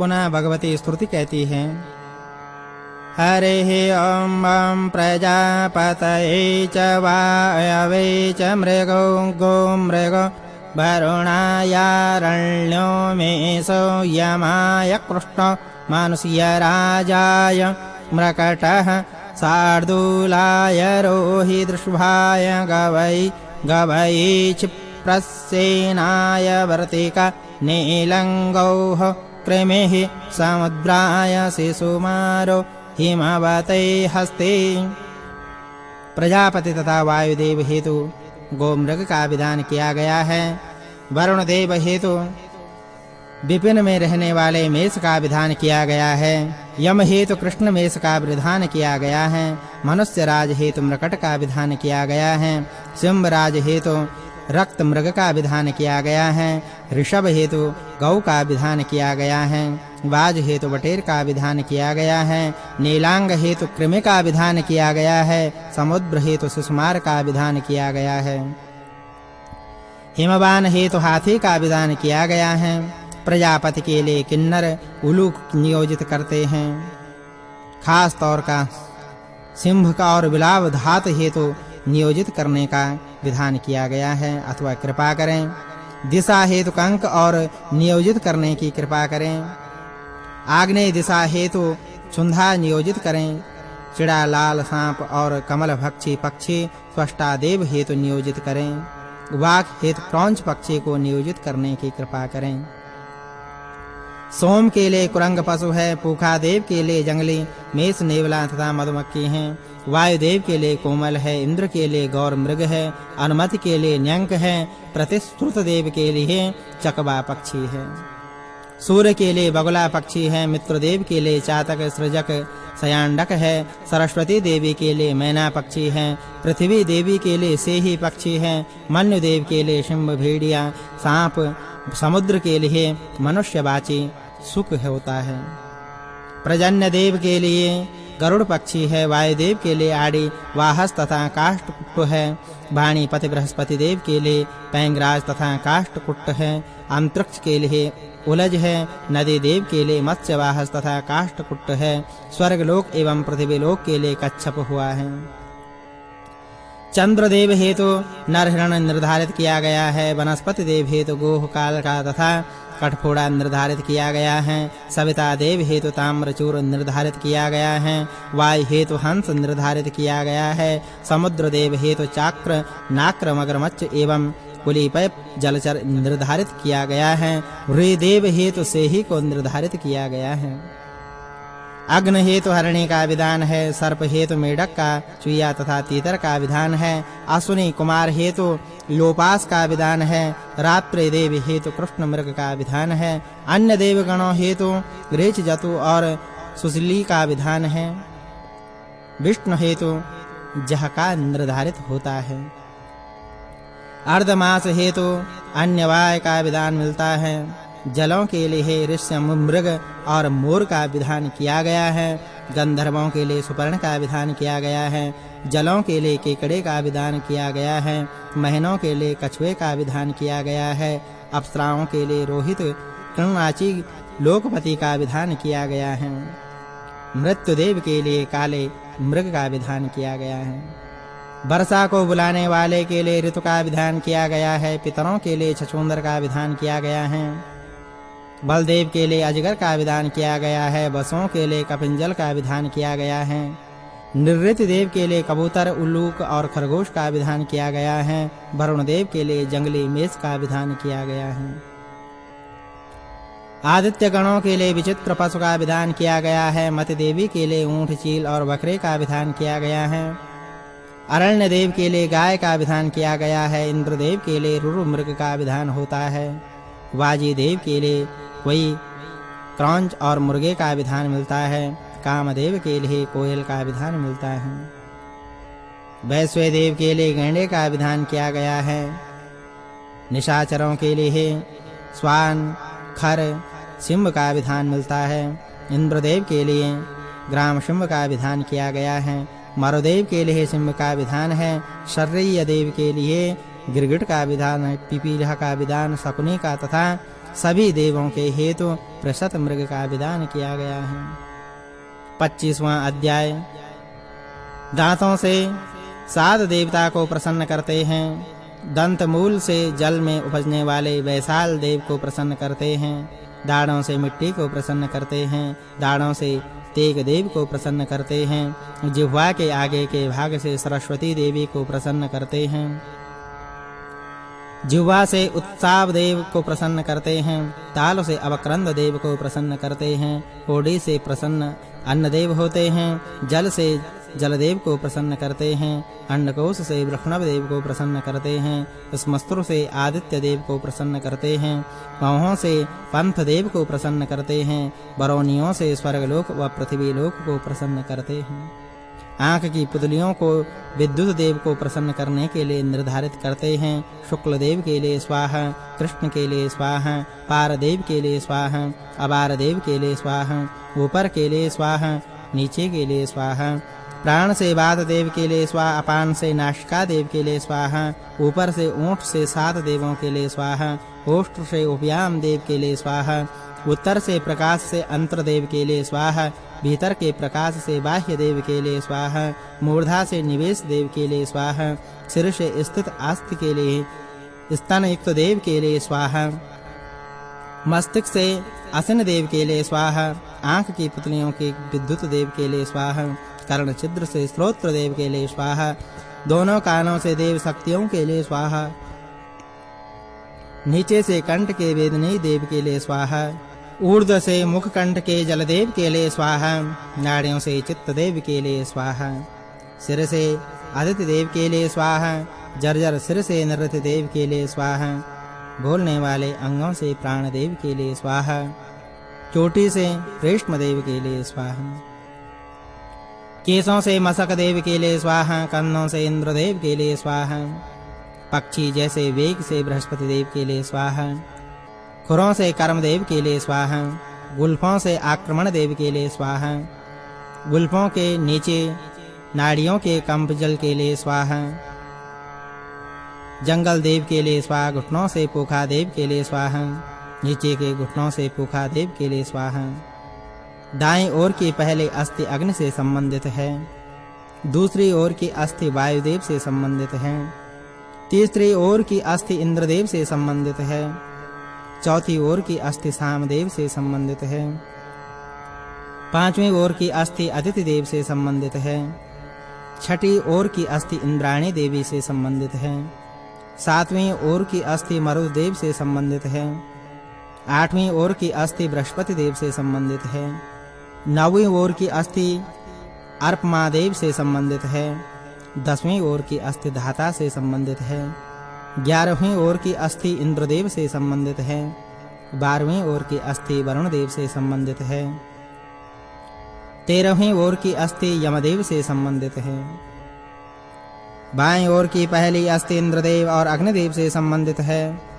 पुनः भगवती स्तुति कहती है। हरिः ॐ प्रजापतये च वायवे च मृगो गोमृगो वरुणायारण्यो मेषो यमाय कृष्णो मानुष्य राजाय मृकटः शार्दूलाय रोहिदृषभाय गवै क्षिप्रसेनाय वर्तिका नीलङ्गौः कृमिः समुद्राय शिशुमारो हिमवते हस्ते। प्रजापति तथा वायुदेव हेतु गोमृग का विधान किया गया है। वरुण देव हेतु विपिन में रहने वाले मेष का विधान किया गया है। यम हेतु कृष्ण मेष का विधान किया गया है। मनुष्य राज हेतु मृकट का विधान किया गया है। सिंह राज हेतु रक्त मृग का विधान किया गया है। ऋषभ हेतु गौ का विधान किया गया है। वाज हेतु बटेर का विधान किया गया है। नीलांग हेतु कृमि का विधान किया गया है। समुद्र हेतु सुषमार का विधान किया गया है। हिमवान हेतु हाथी का विधान किया गया है। प्रजापति के लिए किन्नर उलूक नियोजित करते हैं। खास तौर का सिंह का और बिलाव धात हेतु नियोजित करने का विधान किया गया है अथवा कृपा करें। दिशा हेतु कंक और नियोजित करने की कृपा करें। आग्नेय दिशा हेतु चुंधा नियोजित करें। चिड़ा लाल सांप और कमल भक्षी पक्षी स्वस्था देव हेतु नियोजित करें। वाक हेतु क्रौंच पक्षी को नियोजित करने की कृपा करें। सोम के लिए कुरंग पशु है। पूखा देव के लिए जंगली मेष नेवला तथा मधुमक्खी हैं। वायुदेव के लिए कोमल है। इंद्र के लिए गौर मृग है। अनुमति के लिए न्यंक है। प्रतिश्रुत देव के लिए चकवा पक्षी है। सूर्य के लिए बगुला पक्षी है। मित्रदेव के लिए चातक सृजक सयांडक है। सरस्वती देवी के लिए मैना पक्षी है। पृथ्वी देवी के लिए सेही पक्षी है। मन्यु देव के लिए शिंब भेड़िया सांप। समुद्र के लिए मनुष्यवाची सुख होता है। प्रजन्य देव के लिए गरुड़ पक्षी है। वायुदेव के लिए आड़ी वाहस तथा काष्ठकुट्ट है। वाणीपति बृहस्पति देव के लिए पैंगराज तथा काष्ठकुट्ट है। अंतरिक्ष के लिए उलज है। नदी देव के लिए मत्स्य वाहस तथा काष्ठकुट्ट है। स्वर्गलोक एवं पृथ्वीलोक के लिए कच्छप हुआ है। चंद्रदेव हेतु नरहिरण निर्धारित किया गया है। वनस्पति देव हेतु गोह कालका तथा कठफोड़ा निर्धारित किया गया है। सविता देव हेतु ताम्रचूर निर्धारित किया गया है। वायु हेतु हंस निर्धारित किया गया है। समुद्र देव हेतु चाक्र नाक्र मगरमच्छ एवं कुलीपय जलचर निर्धारित किया गया है। हृदेव हेतु सेही को निर्धारित किया गया है। अग्नि हेतु हरिणी का विधान है। सर्प हेतु मेढक का चुईया तथा तीतर का विधान है। अश्विनी कुमार हेतु लोपास का विधान है। रात्रि देव हेतु कृष्ण मृग का विधान है। अन्य देवगणों हेतु रेच जतु और सुशीली का विधान है। विष्णु हेतु जह का निर्धारित होता है। अर्धमास हेतु अन्यवाय का विधान मिलता है। जलों के लिए ऋष्य मृग और मोर का विधान किया गया है। गंधर्वों के लिए सुपर्ण का विधान किया गया है। जलों के लिए केकड़े का विधान किया गया है। महीनों के लिए कछुए का विधान किया गया है। अप्सराओं के लिए रोहित कृणाची लोकपति का विधान किया गया है। मृत्युदेव के लिए काले मृग का विधान किया गया है। वर्षा को बुलाने वाले के लिए ऋतु का विधान किया गया है। पितरों के लिए छछूंदर का विधान किया गया है। बलदेव के लिए अजगर का विधान किया गया है। बसों के लिए कपिंजल का विधान किया गया है। नृत्य देव के लिए कबूतर उल्लूक और खरगोश का विधान किया गया है। वरुण देव के लिए जंगली मेष का विधान किया गया है। आदित्य गणों के लिए विचित्र पशु का विधान किया गया है। मति देवी के लिए ऊंट चील और बकरे का विधान किया गया है। अरण्य देव के लिए गाय का विधान किया गया है। इंद्रदेव के लिए रुरु मृग का विधान होता है। वाजी देव के लिए कोई क्रौंच और मुर्गे का विधान मिलता है। कामदेव के लिए कोयल का विधान मिलता है। वैश्व देव के लिए गैंडे का विधान किया गया है। निशाचरों के लिए स्वान खर सिंह का विधान मिलता है। इंद्रदेव के लिए ग्राम सिंह का विधान किया गया है। मरुदेव के लिए सिंह का विधान है। शर्यय देव के लिए गिरगिट का विधान है। पिपीलिका का विधान शकुनी का तथा सभी देवों के हेतु प्रशत मृग का विधान किया गया है। 25वां अध्याय। दांतों से सात देवता को प्रसन्न करते हैं, दंत मूल से जल में उपजने वाले वैशाल देव को प्रसन्न करते हैं, दाढ़ों से मिट्टी को प्रसन्न करते हैं, दाढ़ों से तेग देव को प्रसन्न करते हैं, जिह्वा के आगे के भाग से सरस्वती देवी को प्रसन्न करते हैं, जिह्वा से उत्साव देव को प्रसन्न करते हैं, ताल से अवक्रंद देव को प्रसन्न करते हैं, कोड़ी से प्रसन्न अन्नदेव होते हैं, जल से जलदेव को प्रसन्न करते हैं, अंडकोश से वृषणव देव को प्रसन्न करते हैं, स्मस्त्र से आदित्य देव को प्रसन्न करते हैं, बाहों से पंथ देव को प्रसन्न करते हैं, बरौनियों से स्वर्गलोक व पृथ्वीलोक को प्रसन्न करते हैं। आंख की पुतलियों को विद्युत देव को प्रसन्न करने के लिए निर्धारित करते हैं, शुक्ल देव के लिए स्वाहा, कृष्ण के लिए स्वाहा, पार देव के लिए स्वाहा, अबार देव के लिए स्वाहा, ऊपर के लिए स्वाहा, नीचे के लिए स्वाहा, प्राण से वात देव के लिए स्वाहा, अपान से नासिका देव के लिए स्वाहा, ऊपर से ओंठ से सात देवों के लिए स्वाहा, ओष्ठ से उपयाम देव के लिए स्वाहा, उत्तर से प्रकाश से अंतर देव के लिए स्वाहा, भीतर के प्रकाश से बाह्य देव के लिए स्वाहा, मूर्धा से निवेश देव के लिए स्वाहा, सिर से स्थित आस्ति के लिए, स्तन युक्त देव के लिए स्वाहा, मस्तिष्क से असिन देव के लिए स्वाहा, आंख की पुतलियों के विद्युत देव के लिए स्वाहा, कर्ण छिद्र से श्रोत्र देव के लिए स्वाहा, दोनों कानों से देव शक्तियों के लिए स्वाहा, नीचे से कंठ के वेदनी देव के लिए स्वाहा, ऊर्ध्व से मुख कंठ के जलदेव के लिए स्वाहा, नाड़ियों से चित्त देव के लिए स्वाहा, सिर से आदित्य देव के लिए स्वाहा, जर्जर सिर से नृत्य देव के लिए स्वाहा, बोलने वाले अंगों से प्राण देव के लिए स्वाहा, चोटी से रेशम देव के लिए स्वाहा, केशों से मसक देव के लिए स्वाहा, कंधों से इंद्रदेव के लिए स्वाहा, पक्षी जैसे वेग से बृहस्पति देव के लिए स्वाहा, खुरों से कर्मदेव के लिए स्वाहा, गुल्फों से आक्रमण देव के लिए स्वाहा, गुल्फों के नीचे नाड़ियों के कंप जल के लिए स्वाहा, जंगल देव के लिए स्वाहा, घुटनों से पूखा देव के लिए स्वाहा, नीचे के घुटनों से पूखा देव के लिए स्वाहा। दाएं ओर की पहली अस्थि अग्नि से संबंधित है, दूसरी ओर की अस्थि वायुदेव से संबंधित है, तीसरी ओर की अस्थि इंद्रदेव से संबंधित है, चौथी ओर की अस्थि सामदेव से संबंधित है, पांचवीं ओर की अस्थि अदिति देव से संबंधित है, छठी ओर की अस्थि इंद्राणी देवी से संबंधित है, सातवीं ओर की अस्थि मरुदेव से संबंधित है, आठवीं ओर की अस्थि बृहस्पति देव से संबंधित है, नौवीं ओर की अस्थि अर्पमादेव से संबंधित है, 10वीं ओर की अस्थि धाता से संबंधित है, 11वीं ओर की अस्थि इंद्रदेव से संबंधित है, 12वीं ओर की अस्थि वरुण देव से संबंधित है, 13वीं ओर की अस्थि यमदेव से संबंधित है, बाएं ओर की पहली अस्थि इंद्रदेव और अग्निदेव से संबंधित है,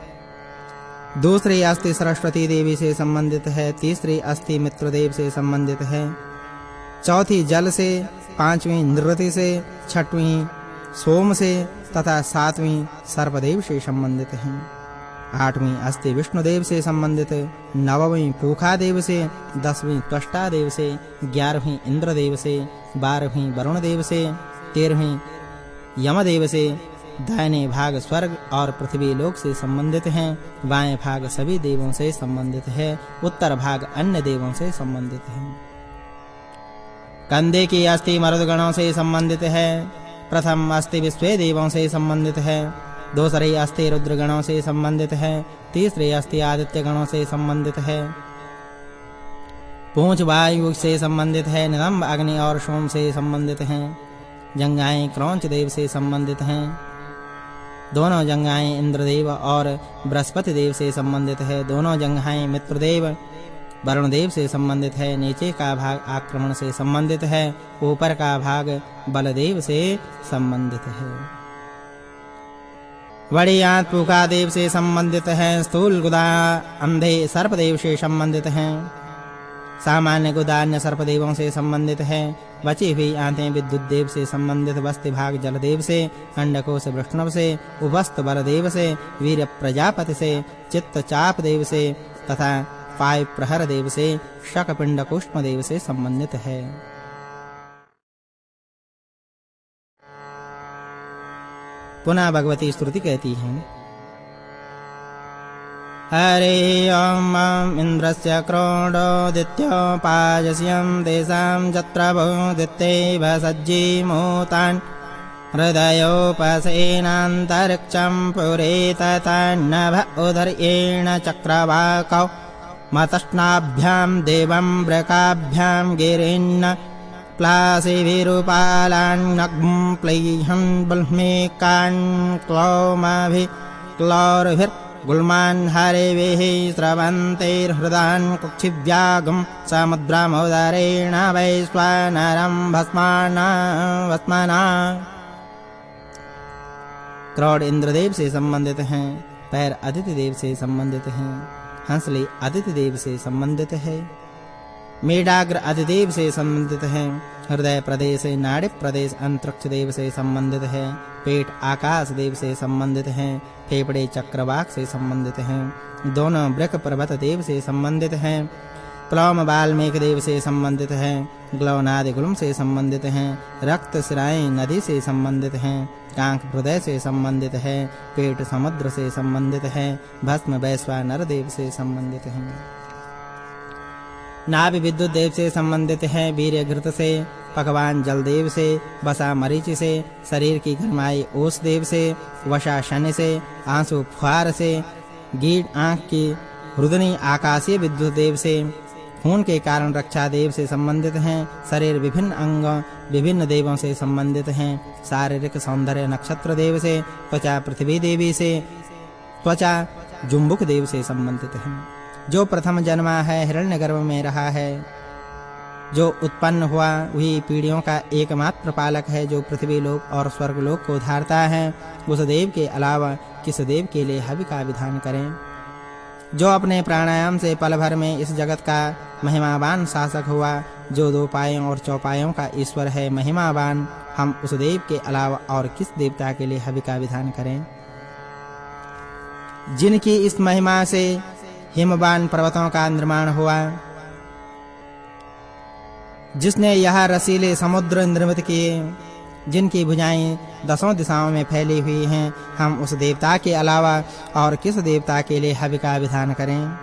दूसरी अस्थि सरस्वती देवी से संबंधित है, तीसरी अस्थि मित्रदेव से संबंधित है, चौथी जल से, पांचवीं नृति से, छठवीं सोम से तथा सातवीं सर्पदेव से संबंधित है, आठवीं अस्थि विष्णुदेव से संबंधित, नववीं पूखा देव से, 10वीं त्वष्टा देव से, 11वीं इंद्रदेव से, 12वीं वरुण देव से, 13वीं यमदेव से, दाहिने भाग स्वर्ग और पृथ्वी लोक से संबंधित हैं, बाएं भाग सभी देवों से संबंधित है, उत्तर भाग अन्य देवों से संबंधित है। कंधे की अस्थि मरुदगणों से संबंधित है, प्रथम अस्थि विश्व देवों से संबंधित है, दूसरी अस्थि रुद्रगणों से संबंधित है, तीसरी अस्थि आदित्य गणों से संबंधित है, पूंछ वायु से संबंधित है, नितंब अग्नि और सोम से संबंधित हैं, जंघाएं क्रौंच देव से संबंधित हैं, दोनों जंघाएं इंद्रदेव और बृहस्पति देव से संबंधित है, दोनों जंघाएं मित्रदेव वरुण देव से संबंधित है, नीचे का भाग आक्रमण से संबंधित है, ऊपर का भाग बलदेव से संबंधित है। बड़ी आंत पूका देव से संबंधित है, स्थूल गुदा अंधे सर्पदेव से संबंधित हैं, सामान्य गुदा अन्य सर्पदेवों से संबंधित है, बची हुई आंतें विद्युत देव से संबंधित वस्ति भाग जलदेव से, अंडकोश वृष्णव से, उपस्थ बलदेव से, वीर प्रजापति से, चित्त चाप देव से तथा पाय प्रहर देव से, शकपिंड कुष्म देव से संबंधित है। पुनः भगवती स्तुति कहती है, हरे ओम इंद्रस्य क्रोडोदित्योपायस्यं तेषां जत्रबोदित्ये भसज्जीमूतान् हृदयोपसेनान्तरिक्षं पुरेततान्नभ उदर्येण चक्रवाकौ मतष्णाभ्यां देवं वृकाभ्यां गिरिन्न प्लासिभिरुपालान्नग्ं प्लैहन् बल्मेकान् क्लौमाभिक्लौर्भिर्गुल्मान् हरिभिः स्रवन्तैर्हृदान् कुक्षिव्यागं समुद्रमुदरेण वैश्वानरं भस्माना। क्रोड इंद्रदेव से संबंधित हैं, पैर आदित्य देव से संबंधित हैं, हंसली आदित्य देव से संबंधित है, मेढाग्र आदिदेव से संबंधित है, हृदय प्रदेश नाड़ी प्रदेश अंतरिक्ष देव से संबंधित है, पेट आकाश देव से संबंधित है, फेफड़े चक्रवाक से संबंधित हैं, दोनों वृक पर्वत देव से संबंधित हैं, प्लौम वाल्मीकि देव से संबंधित हैं, ग्लौनादि गुल्म से संबंधित हैं, रक्त सिराएं नदी से संबंधित हैं, कांख हृदय से संबंधित है, पेट समुद्र से संबंधित है, भस्म वैश्वानर देव से संबंधित हैं, नाभि विद्युत देव से संबंधित है, वीर्य घृत से, पकवान जल देव से, वसा मरीचि से, शरीर की गरमाई ओस देव से, वशा शनि से, आंसू फुहार से, गीड आंख की रुदनी आकाशीय विद्युत देव से, खून के कारण रक्षा देव से संबंधित हैं, शरीर विभिन्न अंग विभिन्न देवों से संबंधित हैं, शारीरिक सौंदर्य नक्षत्र देव से, त्वचा पृथ्वी देवी से, त्वचा जुम्बुक देव से संबंधित हैं, जो प्रथम जन्मा है हिरण्यगर्भ में रहा है, जो उत्पन्न हुआ वही पीढ़ियों का एकमात्र पालक है, जो पृथ्वी लोक और स्वर्ग लोक को धारता है, उस देव के अलावा किस देव के लिए हवि का विधान करें। जो अपने प्राणायाम से पल भर में इस जगत का महिमावान शासक हुआ, जो दो पायों और चौपायों का ईश्वर है महिमावान, हम उस देव के अलावा और किस देवता के लिए हवि का विधान करें। जिनकी इस महिमा से हिमवान पर्वतों का निर्माण हुआ, जिसने यह रसीले समुद्र निर्मित किए, जिनकी भुजाएं दसों दिशाओं में फैली हुई हैं, हम उस देवता के अलावा और किस देवता के लिए हवि का विधान करें।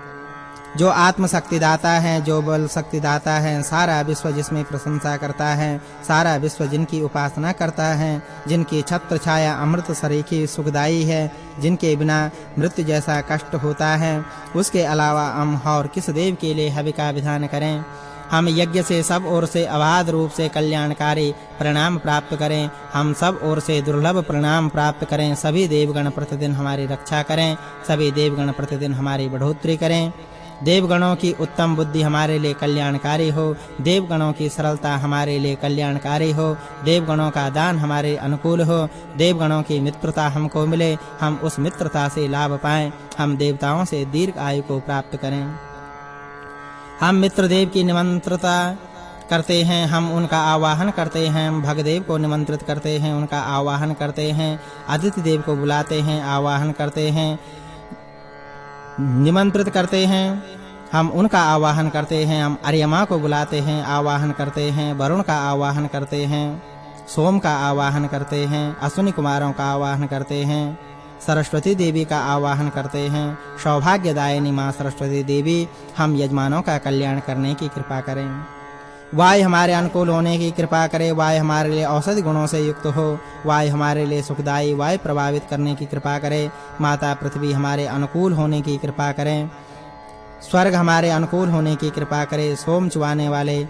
जो आत्म शक्ति दाता है, जो बल शक्ति दाता है, सारा विश्व जिसमें प्रशंसा करता है, सारा विश्व जिनकी उपासना करता है, जिनकी छत्र छाया अमृत सरीखी सुखदाई है, जिनके बिना मृत्यु जैसा कष्ट होता है, उसके अलावा हम और किस देव के लिए हवि का विधान करें। हम यज्ञ से सब ओर से अबाध रूप से कल्याणकारी परिणाम प्राप्त करें, हम सब ओर से दुर्लभ परिणाम प्राप्त करें, सभी देवगण प्रतिदिन हमारी रक्षा करें, सभी देवगण प्रतिदिन हमारी बढ़ोतरी करें, देवगणों की उत्तम बुद्धि हमारे लिए कल्याणकारी हो, देवगणों की सरलता हमारे लिए कल्याणकारी हो, देवगणों का दान हमारे अनुकूल हो, देवगणों की मित्रता हमको मिले, हम उस मित्रता से लाभ पाएं, हम देवताओं से दीर्घ आयु को प्राप्त करें। हम मित्रदेव की निमंत्रता करते हैं, हम उनका आवाहन करते हैं, हम भगदेव को निमंत्रित करते हैं, उनका आवाहन करते हैं, आदित्य देव को बुलाते हैं, आवाहन करते हैं, निमंत्रित करते हैं, हम उनका आवाहन करते हैं, हम अर्यमा को बुलाते हैं, आवाहन करते हैं, वरुण का आवाहन करते हैं, सोम का आवाहन करते हैं, अश्विनी कुमारों का आवाहन करते हैं, सरस्वती देवी का आवाहन करते हैं, सौभाग्यदायिनी मां सरस्वती देवी हम यजमानों का कल्याण करने की कृपा करें। वायु हमारे अनुकूल होने की कृपा करे, वायु हमारे लिए औषधि गुणों से युक्त हो, वायु हमारे लिए सुखदायी वायु प्रभावित करने की कृपा करे, माता पृथ्वी हमारे अनुकूल होने की कृपा करें, स्वर्ग हमारे अनुकूल होने की कृपा करे, सोम चुवाने वाले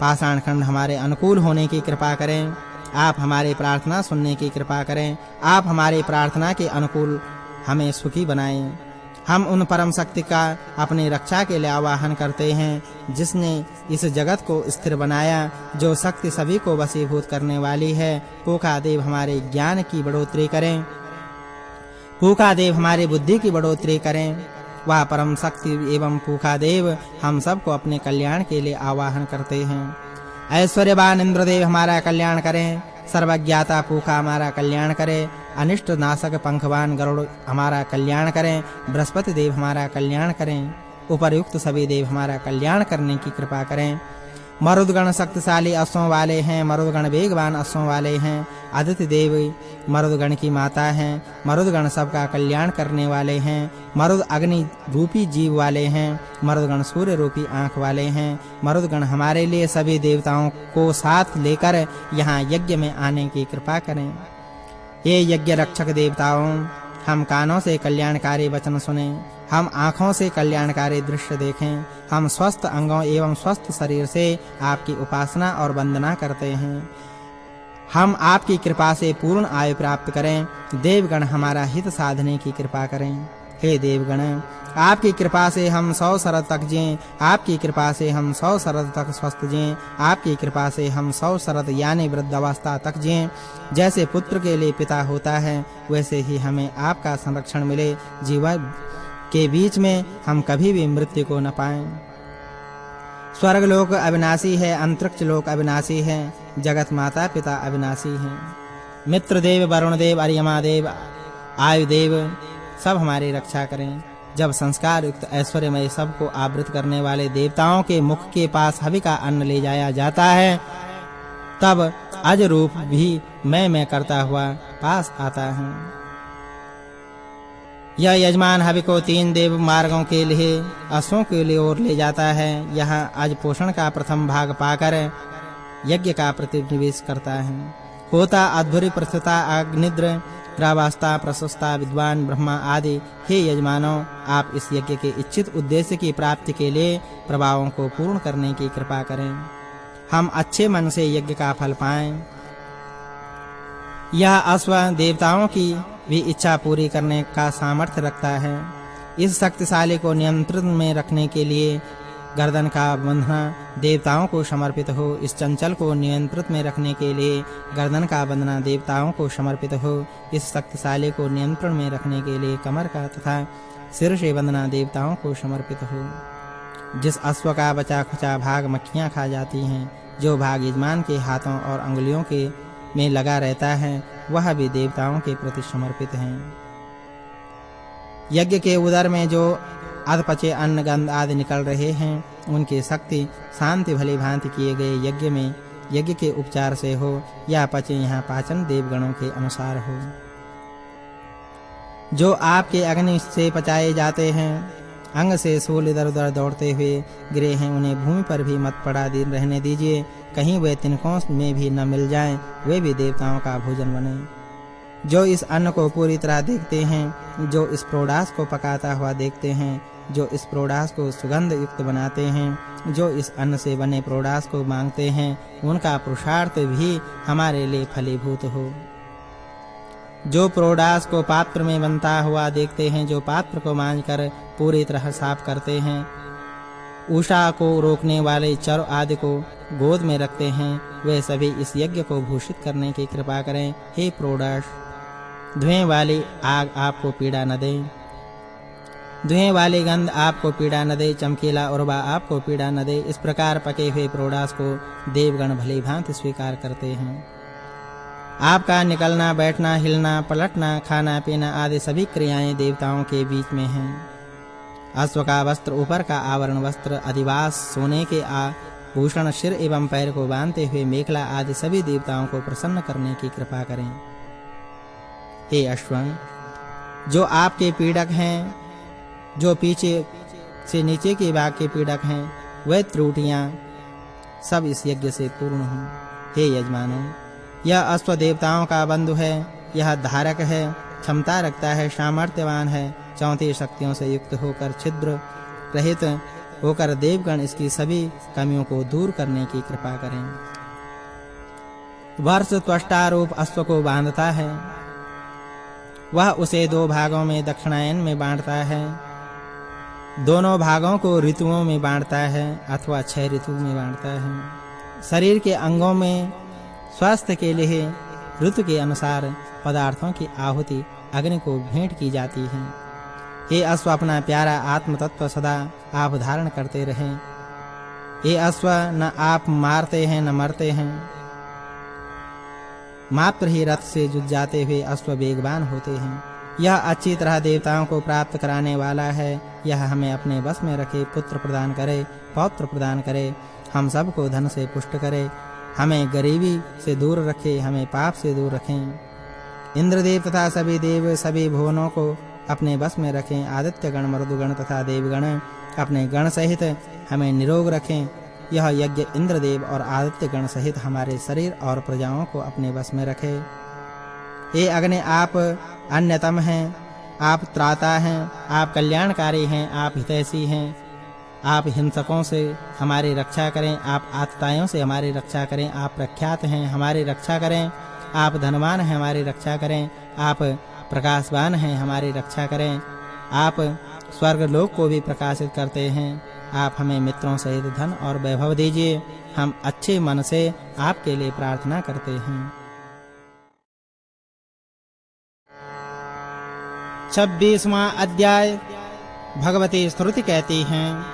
पाषाण खंड हमारे अनुकूल होने की कृपा करें, आप हमारी प्रार्थना सुनने की कृपा करें, आप हमारी प्रार्थना के अनुकूल हमें सुखी बनाएं। हम उन परम शक्ति का अपनी रक्षा के लिए आवाहन करते हैं, जिसने इस जगत को स्थिर बनाया, जो शक्ति सभी को वशीभूत करने वाली है। पूका देव हमारे ज्ञान की बढ़ोतरी करें, पूका देव हमारी बुद्धि की बढ़ोतरी करें। वह परम शक्ति एवं पूका देव हम सबको अपने कल्याण के लिए आवाहन करते हैं। ऐश्वर्यवान इंद्रदेव हमारा कल्याण करें। सर्वज्ञाता पूखा हमारा कल्याण करें। अनिष्ट नाशक पंखवान गरुड़ हमारा कल्याण करें। बृहस्पति देव हमारा कल्याण करें। उपर्युक्त सभी देव हमारा कल्याण करने की कृपा करें। मरुदगण शक्तिशाली अश्वों वाले हैं। मरुदगण वेगवान अश्वों वाले हैं। आदित्य देव मरुदगण की माता हैं। मरुदगण सबका कल्याण करने वाले हैं। मरुद अग्नि रूपी जीव वाले हैं। मरुदगण सूर्य रूपी आंख वाले हैं। मरुदगण हमारे लिए सभी देवताओं को साथ लेकर यहाँ यज्ञ में आने की कृपा करें। ये यज्ञ रक्षक देवताओं, हम कानों से कल्याणकारी वचन सुने, हम आँखों से कल्याणकारी दृश्य देखें, हम स्वस्थ अंगों एवं स्वस्थ शरीर से आपकी उपासना और वंदना करते हैं। हम आपकी कृपा से पूर्ण आयु प्राप्त करें। देवगण हमारा हित साधने की कृपा करें। हे देवगण, आपकी कृपा से हम 100 शरद तक जिएं। आपकी कृपा से हम 100 शरद तक स्वस्थ जिएं। आपकी कृपा से हम 100 शरद यानी वृद्धावस्था तक जिएं। जैसे पुत्र के लिए पिता होता है, वैसे ही हमें आपका संरक्षण मिले। जीवन के बीच में हम कभी भी मृत्यु को न पाएं। स्वर्ग लोक अविनाशी है, अंतरिक्ष लोक अविनाशी है, जगत माता पिता अविनाशी हैं। मित्र देव, वरुण देव, अर्यमा देव, आयु देव सब हमारी रक्षा करें। जब संस्कार युक्त ऐश्वर्यमय सबको आवृत करने वाले देवताओं के मुख के पास हवि का अन्न ले जाया जाता है, तब अज रूप भी मैं करता हुआ पास आता है। यह यजमान हवि को 3 देव मार्गों के लिए अश्वों के लिए ओर ले जाता है। यहाँ आज पोषण का प्रथम भाग पाकर यज्ञ का प्रतिनिवेश करता है। होता अध्वरी प्रस्थता अग्निद्र प्रावास्ता प्रशस्ता विद्वान ब्रह्मा आदि। हे यजमानों, आप इस यज्ञ के इच्छित उद्देश्य की प्राप्ति के लिए प्रभावों को पूर्ण करने की कृपा करें। हम अच्छे मन से यज्ञ का फल पाएं। यह अश्व देवताओं की भी इच्छा पूरी करने का सामर्थ्य रखता है। इस शक्तिशाली को नियंत्रण में रखने के लिए गर्दन का बंधना देवताओं को समर्पित हो। इस चंचल को नियंत्रित में रखने के लिए गर्दन का बंधना देवताओं को समर्पित हो। इस शक्तिशाली को नियंत्रण में रखने के लिए कमर का तथा सिर से बंधना देवताओं को समर्पित हो। जिस अश्व का बचा खुचा भाग मक्खियां खा जाती हैं, जो भाग यजमान के हाथों और अंगुलियों के में लगा रहता है, वह भी देवताओं के प्रति समर्पित है। यज्ञ के उदर में जो अधपचे अन्न गंध आदि निकल रहे हैं, उनकी शक्ति शांति भली भांति किए गए यज्ञ में यज्ञ के उपचार से हो या पचे यहाँ पाचन देवगणों के अनुसार हो। जो आपके अग्नि से पचाए जाते हैं, अंग से सूल इधर-उधर दौड़ते हुए गिरे हैं, उन्हें भूमि पर भी मत पड़ा रहने दीजिए। कहीं वे तिनकों में भी न मिल जाएं, वे भी देवताओं का भोजन बने। जो इस अन्न को पूरी तरह देखते हैं, जो इस प्रोडास को पकाता हुआ देखते हैं, जो इस प्रोडास को सुगंध युक्त बनाते हैं, जो इस अन्न से बने प्रोडास को मांगते हैं, उनका पुरुषार्थ भी हमारे लिए फलीभूत हो। जो प्रोडास को पात्र में बनता हुआ देखते हैं, जो पात्र को मांझकर पूरी तरह साफ करते हैं, उषा को रोकने वाले चर आदि को गोद में रखते हैं, वे सभी इस यज्ञ को भूषित करने की कृपा करें। हे प्रोडास, धुएं वाली आग आपको पीड़ा न दे, धुएं वाली गंध आपको पीड़ा न दे, चमकीला उर्वा आपको पीड़ा न दे। इस प्रकार पके हुए प्रोडास को देवगण भली भांति स्वीकार करते हैं। आपका निकलना, बैठना, हिलना, पलटना, खाना पीना आदि सभी क्रियाएं देवताओं के बीच में हैं। अश्व का वस्त्र, ऊपर का आवरण वस्त्र, अधिवास, सोने के आभूषण, सिर एवं पैर को बांधते हुए मेखला आदि सभी देवताओं को प्रसन्न करने की कृपा करें। हे अश्व, जो आपके पीड़क हैं, जो पीछे से नीचे के भाग के पीड़क हैं, वे त्रुटियां सब इस यज्ञ से पूर्ण हों। हे यजमानों, यह अश्व देवताओं का बंधु है, यह धारक है, क्षमता रखता है, सामर्थ्यवान है, 34 शक्तियों से युक्त होकर छिद्र रहित होकर देवगण इसकी सभी कमियों को दूर करने की कृपा करें। वर्ष त्वष्टा रूप अश्व को बांधता है, वह उसे 2 भागों में दक्षिणायन में बांटता है, दोनों भागों को ऋतुओं में बांटता है अथवा 6 ऋतु में बांटता है। शरीर के अंगों में स्वास्थ्य के लिए ऋतु के अनुसार पदार्थों की आहुति अग्नि को भेंट की जाती है। हे अश्व, अपना प्यारा आत्म तत्व सदा आप धारण करते रहें। ये अश्व न आप मारते हैं न मरते हैं, मात्र ही रथ से जुट जाते हुए अश्व वेगवान होते हैं। यह अच्छी तरह देवताओं को प्राप्त कराने वाला है। यह हमें अपने बस में रखे, पुत्र प्रदान करे, पौत्र प्रदान करे, हम सबको धन से पुष्ट करे, हमें गरीबी से दूर रखे, हमें पाप से दूर रखें। इंद्रदेव तथा सभी देव सभी भुवनों को अपने बस में रखें। आदित्य गण, मरुदगण तथा देवगण अपने गण सहित हमें निरोग रखें। यह यज्ञ इंद्रदेव और आदित्य गण सहित हमारे शरीर और प्रजाओं को अपने बस में रखे। हे अग्नि, आप अन्यतम हैं, आप त्राता हैं, आप कल्याणकारी हैं, आप हितैषी हैं। आप हिंसकों से हमारी रक्षा करें, आप आतताइयों से हमारी रक्षा करें। आप प्रख्यात हैं, हमारी रक्षा करें। आप धनवान हैं, हमारी रक्षा करें। आप प्रकाशवान हैं, हमारी रक्षा करें। आप स्वर्ग लोक को भी प्रकाशित करते हैं। आप हमें मित्रों सहित धन और वैभव दीजिए। हम अच्छे मन से आपके लिए प्रार्थना करते हैं। 26वां अध्याय। भगवती स्तुति कहती हैं,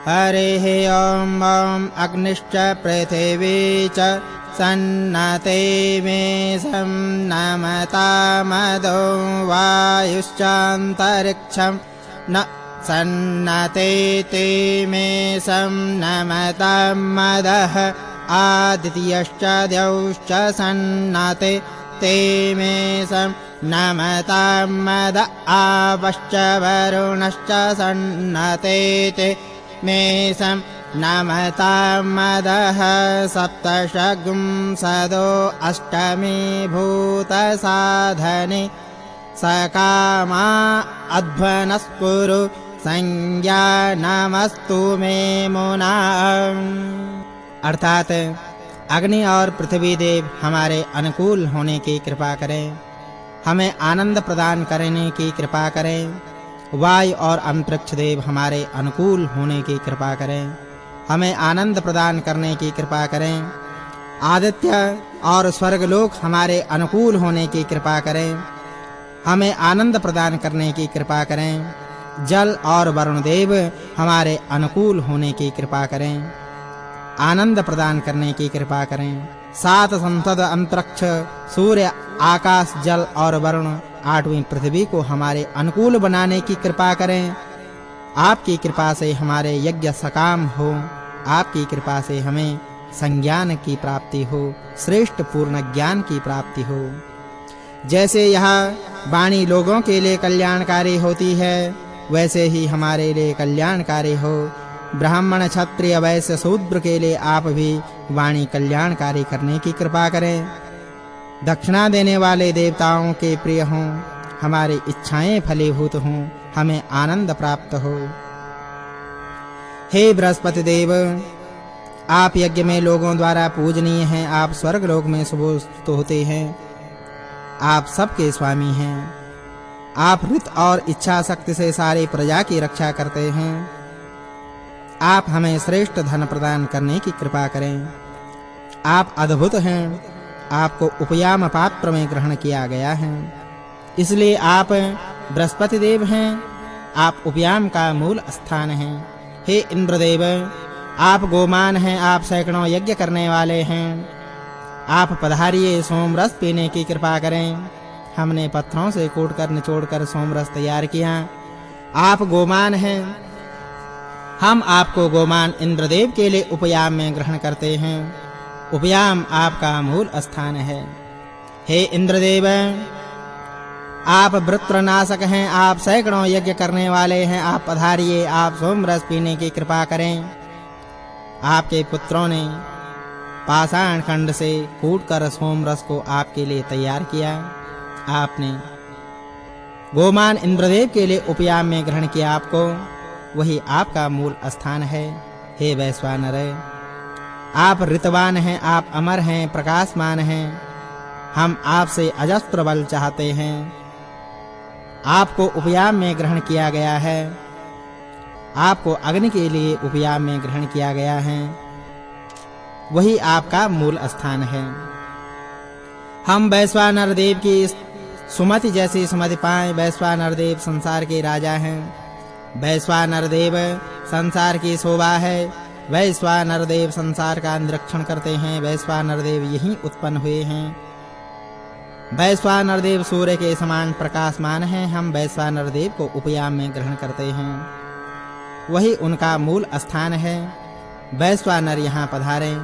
हरिः ॐ ॐ अग्निश्च पृथिवी च सन्नते मे सन्नमतामदो वायुश्चान्तरिक्षं न सन्नते ते मे सन्नमतामदः आदित्यश्च द्यौश्च सन्नते ते मे सन्नमतामद आवश्च वरुणश्च सन्नते ते मे सन्नमतामदः सप्तशगुंसदो अष्टमी भूतसाधने सकामा अध्वनस्कुरु संज्ञा नमस्तु मे मुना। अर्थात अग्नि और पृथ्वी देव हमारे अनुकूल होने की कृपा करें, हमें आनंद प्रदान करने की कृपा करें। वायु और अंतरिक्ष देव हमारे अनुकूल होने की कृपा करें, हमें आनंद प्रदान करने की कृपा करें। आदित्य और स्वर्गलोक हमारे अनुकूल होने की कृपा करें, हमें आनंद प्रदान करने की कृपा करें। जल और वरुण देव हमारे अनुकूल होने की कृपा करें, आनंद प्रदान करने की कृपा करें। सात संसद अंतरिक्ष, सूर्य, आकाश, जल और वरुण, आठवीं पृथ्वी को हमारे अनुकूल बनाने की कृपा करें। आपकी कृपा से हमारे यज्ञ सकाम हो, आपकी कृपा से हमें संज्ञान की प्राप्ति हो, श्रेष्ठ पूर्ण ज्ञान की प्राप्ति हो। जैसे यह वाणी लोगों के लिए कल्याणकारी होती है, वैसे ही हमारे लिए कल्याणकारी हो। ब्राह्मण, क्षत्रिय, वैश्य, शूद्र के लिए आप भी वाणी कल्याणकारी करने की कृपा करें। दक्षिणा देने वाले देवताओं के प्रिय हों, हमारी इच्छाएं फलीभूत हों, हमें आनंद प्राप्त हो। हे बृहस्पति देव, आप यज्ञ में लोगों द्वारा पूजनीय हैं, आप स्वर्गलोक में सुबोधित होते हैं, आप सबके स्वामी हैं। आप रित और इच्छा शक्ति से सारी प्रजा की रक्षा करते हैं। आप हमें श्रेष्ठ धन प्रदान करने की कृपा करें। आप अद्भुत हैं, आपको उपयाम पात्र में ग्रहण किया गया है, इसलिए आप बृहस्पति देव हैं। आप उपयाम का मूल स्थान हैं। हे इंद्रदेव, आप गोमान हैं, आप सैकड़ों यज्ञ करने वाले हैं। आप पधारिए, सोमरस पीने की कृपा करें। हमने पत्थरों से कूटकर निचोड़कर सोमरस तैयार किया। आप गोमान हैं, हम आपको गोमान इंद्रदेव के लिए उपयाम में ग्रहण करते हैं। उपयाम आपका मूल स्थान है। हे इंद्रदेव, आप वृत्रनाशक हैं, आप सैकड़ों यज्ञ करने वाले हैं। आप पधारिए, आप सोमरस पीने की कृपा करें। आपके पुत्रों ने पाषाण खंड से कूटकर सोमरस को आपके लिए तैयार किया। आपने गोमान इंद्रदेव के लिए उपयाम में ग्रहण किया। आपको वही आपका मूल स्थान है। हे वैश्वानर, आप ऋतवान हैं, आप अमर हैं, प्रकाशमान हैं। हम आपसे अजस्त्र बल चाहते हैं। आपको उपयाम में ग्रहण किया गया है। आपको अग्नि के लिए उपयाम में ग्रहण किया गया है। वही आपका मूल स्थान है। हम वैश्वानर देव की सुमति जैसी सुमति पाएं। वैश्वानर देव संसार के राजा हैं। वैश्वानर देव संसार की शोभा है। वैश्वानर देव संसार का निरीक्षण करते हैं। वैश्वानर देव यहीं उत्पन्न हुए हैं। वैश्वानर देव सूर्य के समान प्रकाशमान हैं। हम वैश्वानर देव को उपयाम में ग्रहण करते हैं, वही उनका मूल स्थान है। वैश्वानर यहाँ पधारे।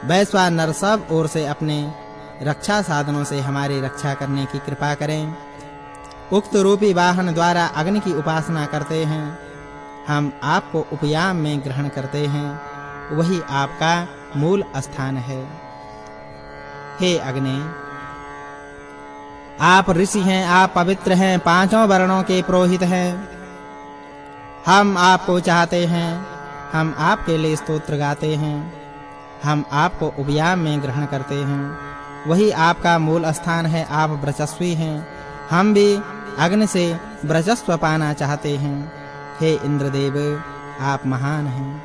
वैश्वानर सब ओर से अपने रक्षा साधनों से हमारी रक्षा करने की कृपा करें। उक्त रूपी वाहन द्वारा अग्नि की उपासना करते हैं। हम आपको उपयाम में ग्रहण करते हैं, वही आपका मूल स्थान है। हे अग्नि, आप ऋषि हैं, आप पवित्र हैं, पांचों वर्णों के पुरोहित हैं। हम आपको चाहते हैं, हम आपके लिए स्तोत्र गाते हैं। हम आपको उपयाम में ग्रहण करते हैं, वही आपका मूल स्थान है। आप वर्चस्वी हैं, हम भी अग्नि से वर्चस्व पाना चाहते हैं। हे इंद्रदेव, आप महान हैं।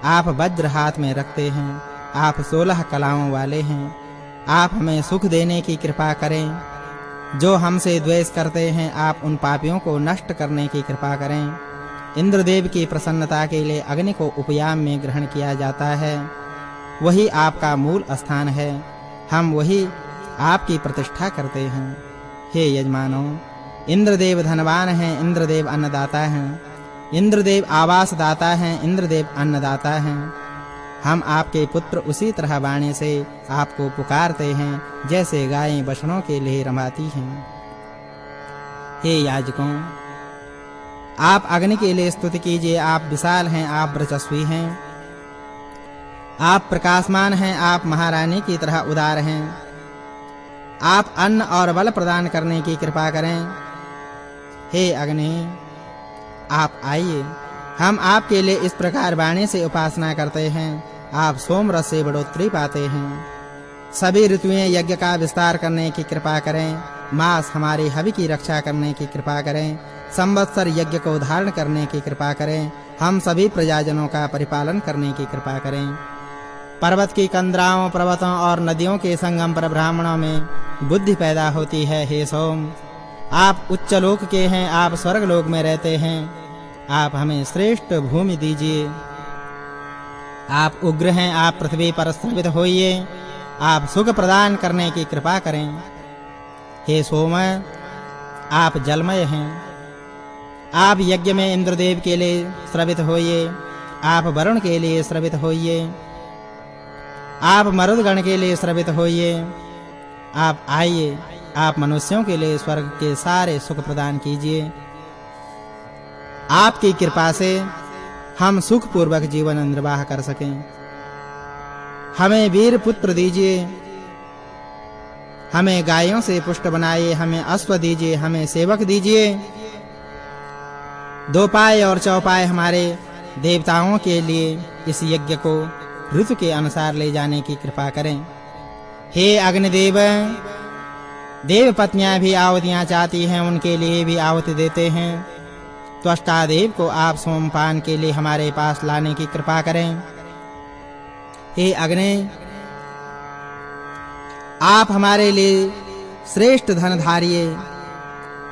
आप वज्र हाथ में रखते हैं। आप 16 कलाओं वाले हैं। आप हमें सुख देने की कृपा करें। जो हमसे द्वेष करते हैं, आप उन पापियों को नष्ट करने की कृपा करें। इंद्रदेव की प्रसन्नता के लिए अग्नि को उपयाम में ग्रहण किया जाता है, वही आपका मूल स्थान है। हम वही आपकी प्रतिष्ठा करते हैं। हे यजमानों, इंद्रदेव धनवान हैं, इंद्रदेव अन्नदाता हैं, इंद्रदेव आवास दाता हैं, इंद्रदेव अन्नदाता हैं। हम आपके पुत्र उसी तरह वाणी से आपको पुकारते हैं, जैसे गायें बछड़ों के लिए रमाती हैं। हे याजकों, आप अग्नि के लिए स्तुति कीजिए। आप विशाल हैं, आप वर्चस्वी हैं, आप प्रकाशमान हैं, आप महारानी की तरह उदार हैं। आप अन्न और बल प्रदान करने की कृपा करें। हे अग्नि, आप आइए। हम आपके लिए इस प्रकार वाणी से उपासना करते हैं। आप सोम रस से बढ़ोतरी पाते हैं। सभी ऋतुएं यज्ञ का विस्तार करने की कृपा करें। मास हमारे हवि की रक्षा करने की कृपा करें। संवत्सर यज्ञ को धारण करने की कृपा करें। हम सभी प्रजाजनों का परिपालन करने की कृपा करें। पर्वत की कंदराओं, पर्वतों और नदियों के संगम पर ब्राह्मणों में बुद्धि पैदा होती है। हे सोम, आप उच्च लोक के हैं, आप स्वर्ग लोक में रहते हैं। आप हमें श्रेष्ठ भूमि दीजिए। आप उग्र हैं, आप पृथ्वी पर स्थित होइए। आप सुख प्रदान करने की कृपा करें। हे सोम, आप जलमय हैं। आप यज्ञ में इंद्रदेव के लिए श्रवित होइए। आप वरुण के लिए श्रवित होइए। आप मरुदगण के लिए श्रवित होइए। आप आइए, आप मनुष्यों के लिए स्वर्ग के सारे सुख प्रदान कीजिए। आपकी कृपा से हम सुख पूर्वक जीवन निर्वाह कर सकें। हमें वीर पुत्र दीजिए। हमें गायों से पुष्ट बनाइए। हमें अश्व दीजिए, हमें सेवक दीजिए। दोपाय और चौपाय हमारे देवताओं के लिए इस यज्ञ को ऋतु के अनुसार ले जाने की कृपा करें। हे अग्निदेव, देव पत्नियां भी आहुतियां चाहती हैं, उनके लिए भी आहुति देते हैं। त्वष्टा देव को आप सोमपान के लिए हमारे पास लाने की कृपा करें। हे अग्नि, आप हमारे लिए श्रेष्ठ धन धारिए।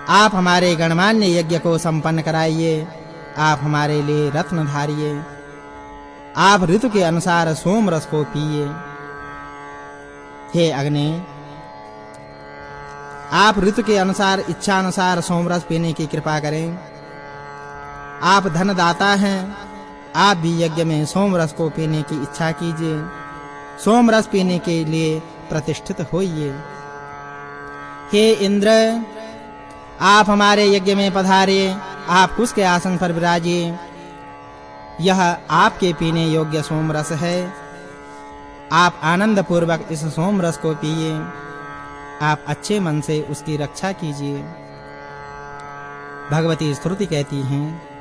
आप हमारे गणमान्य यज्ञ को संपन्न कराइए। आप हमारे लिए रत्न धारिए। आप ऋतु के अनुसार सोम रस को पिए। हे अग्नि, आप ऋतु के अनुसार इच्छा अनुसार सोम रस पीने की कृपा करें। आप धनदाता हैं। आप भी यज्ञ में सोम रस को पीने की इच्छा कीजिए। सोम रस पीने के लिए प्रतिष्ठित होइए। हे इंद्र, आप हमारे यज्ञ में पधारिए। आप कुश के आसन पर विराजिए। यह आपके पीने योग्य सोम रस है। आप आनंद पूर्वक इस सोम रस को पिए। आप अच्छे मन से उसकी रक्षा कीजिए। भगवती स्तुति कहती हैं,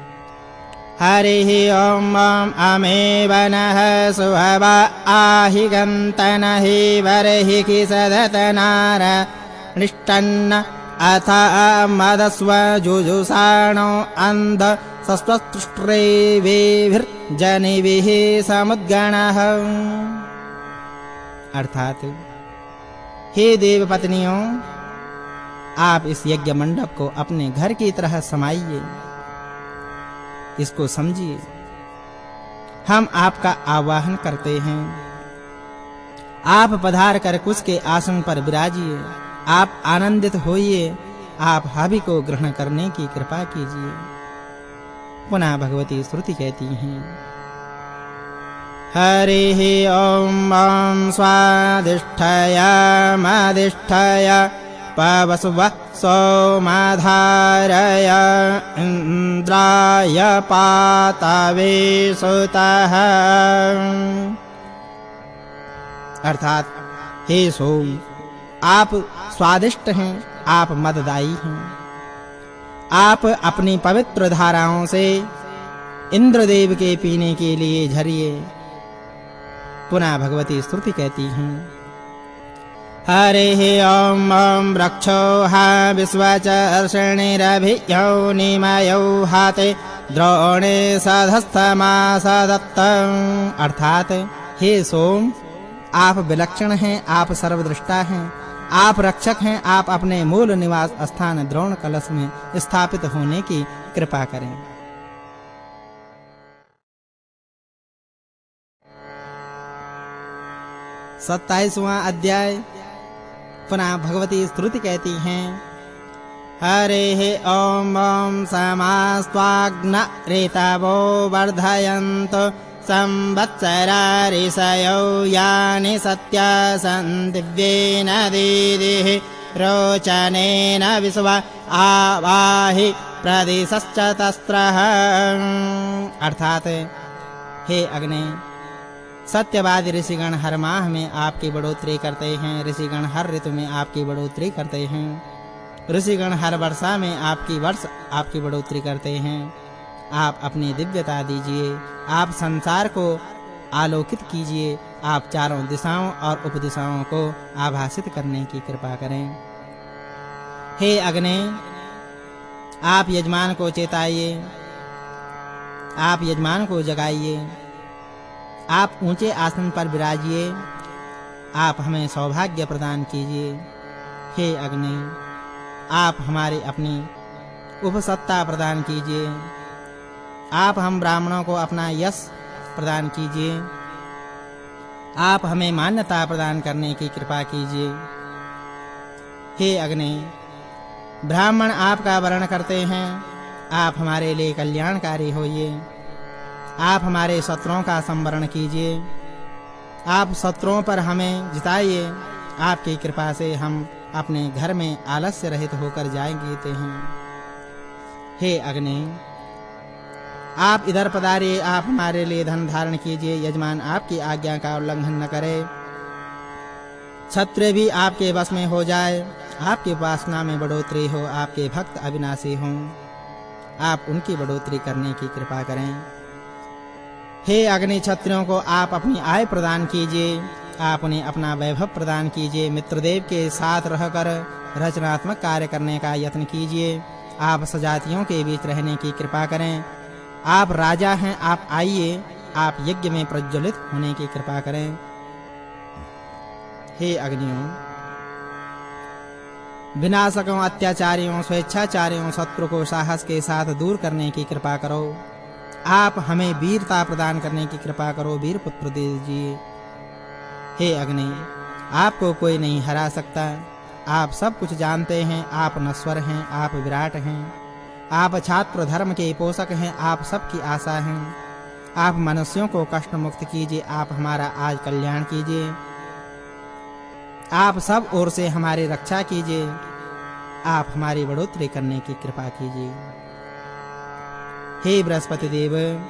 हरिः ॐ अमेव नः सुहवा आहि गन्तनहि वरहि किसदतनार निष्टन्न अथ मदस्व जुजुषाणो अन्ध सस्वतुष्ट्रेभिर्जनिभिः समुद्गणः। अर्थात, हे देव पत्नियों, आप इस यज्ञ मंडप को अपने घर की तरह समाइए। इसको समझिए। हम आपका आवाहन करते हैं। आप पधार कर कुश के आसन पर विराजिए। आप आनंदित होइए। आप हवि को ग्रहण करने की कृपा कीजिए। पुनः भगवती श्रुति कहती हैं, हरिः ॐ ॐ स्वादिष्ठाय मादिष्ठाय पवस्वः सोमाधारय इन्द्राय पातवे सुतः। अर्थात हे सोम, आप स्वादिष्ट हैं, आप मददाई हैं। आप अपनी पवित्र धाराओं से इंद्रदेव के पीने के लिए झरिए। पुनः भगवती स्तुति कहती हैं, हरिः ॐ ॐ वृक्षो हा विश्वचर्षणिरभियो निमयो हाते द्रोणे सधस्थमासदत्तम्। अर्थात हे सोम, आप विलक्षण हैं, आप सर्वदृष्टा हैं, आप रक्षक हैं। आप अपने मूल निवास स्थान द्रोण कलश में स्थापित होने की कृपा करें। 27वां अध्याय। पुनः भगवती स्तुति कहती हैं, हरिः ॐ ॐ समास्त्वाग्न ऋतवो वर्धयन्तु संवत्सरारिषयो यानि सत्यासन् दिव्येन दीदिः रोचनेन विश्व आवाहि प्रदिशश्च तस्त्रः। अर्थात हे अग्नि, सत्यवादी ऋषिगण हर माह में आपकी बढ़ोतरी करते हैं। ऋषिगण हर ऋतु में आपकी बढ़ोतरी करते हैं। ऋषिगण हर वर्षा में आपकी बढ़ोतरी करते हैं। आप अपनी दिव्यता दीजिए। आप संसार को आलोकित कीजिए। आप चारों दिशाओं और उपदिशाओं को आभासित करने की कृपा करें। हे अग्नि, आप यजमान को चेताइए। आप यजमान को जगाइए। आप ऊंचे आसन पर विराजिए। आप हमें सौभाग्य प्रदान कीजिए। हे अग्नि, आप हमारी अपनी उपसत्ता प्रदान कीजिए। आप हम ब्राह्मणों को अपना यश प्रदान कीजिए। आप हमें मान्यता प्रदान करने की कृपा कीजिए। हे अग्नि, ब्राह्मण आपका वर्ण करते हैं। आप हमारे लिए कल्याणकारी होइए। आप हमारे शत्रुओं का संवरण कीजिए। आप शत्रुओं पर हमें जिताइए। आपकी कृपा से हम अपने घर में आलस्य रहित होकर जाएंगे हैं। हे अग्नि, आप इधर पधारिए। आप हमारे लिए धन धारण कीजिए। यजमान आपकी आज्ञा का उल्लंघन न करे। क्षत्रिय भी आपके वश में हो जाए। आपकी उपासना में बढ़ोतरी हो। आपके भक्त अविनाशी हों। आप उनकी बढ़ोतरी करने की कृपा करें। हे अग्नि, क्षत्रियों को आप अपनी आय प्रदान कीजिए। आप उन्हें अपना वैभव प्रदान कीजिए। मित्रदेव के साथ रहकर रचनात्मक कार्य करने का यत्न कीजिए। आप सजातियों के बीच रहने की कृपा करें। आप राजा हैं, आप आइए। आप यज्ञ में प्रज्वलित होने की कृपा करें। हे अग्नियों, विनाशकों, अत्याचारियों, स्वेच्छाचारियों, शत्रु को साहस के साथ दूर करने की कृपा करो। आप हमें वीरता प्रदान करने की कृपा करो। वीर पुत्र दे दीजिए। हे अग्नि, आपको कोई नहीं हरा सकता। आप सब कुछ जानते हैं। आप नश्वर हैं। आप विराट हैं। आप छात्र धर्म के पोषक हैं। आप सबकी आशा हैं। आप मनुष्यों को कष्ट मुक्त कीजिए। आप हमारा आज कल्याण कीजिए। आप सब ओर से हमारी रक्षा कीजिए। आप हमारी बढ़ोतरी करने की कृपा कीजिए। हे बृहस्पति देव,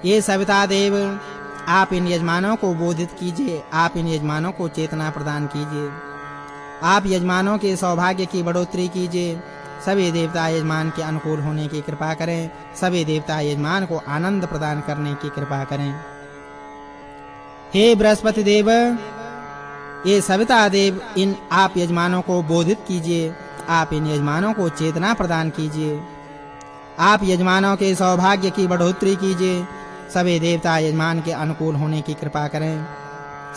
ये सविता देव, आप इन यजमानों को बोधित कीजिए। आप इन यजमानों को चेतना प्रदान कीजिए। आप यजमानों के सौभाग्य की बढ़ोतरी कीजिए। सभी देवता यजमान के अनुकूल होने की कृपा करें। सभी देवता यजमान को आनंद प्रदान करने की कृपा करें। हे बृहस्पति देव, ये सविता देव, इन आप यजमानों को बोधित कीजिए। आप इन यजमानों को चेतना प्रदान कीजिए। आप यजमानों के सौभाग्य की बढ़ोतरी कीजिए। सभी देवता यजमान के अनुकूल होने की कृपा करें।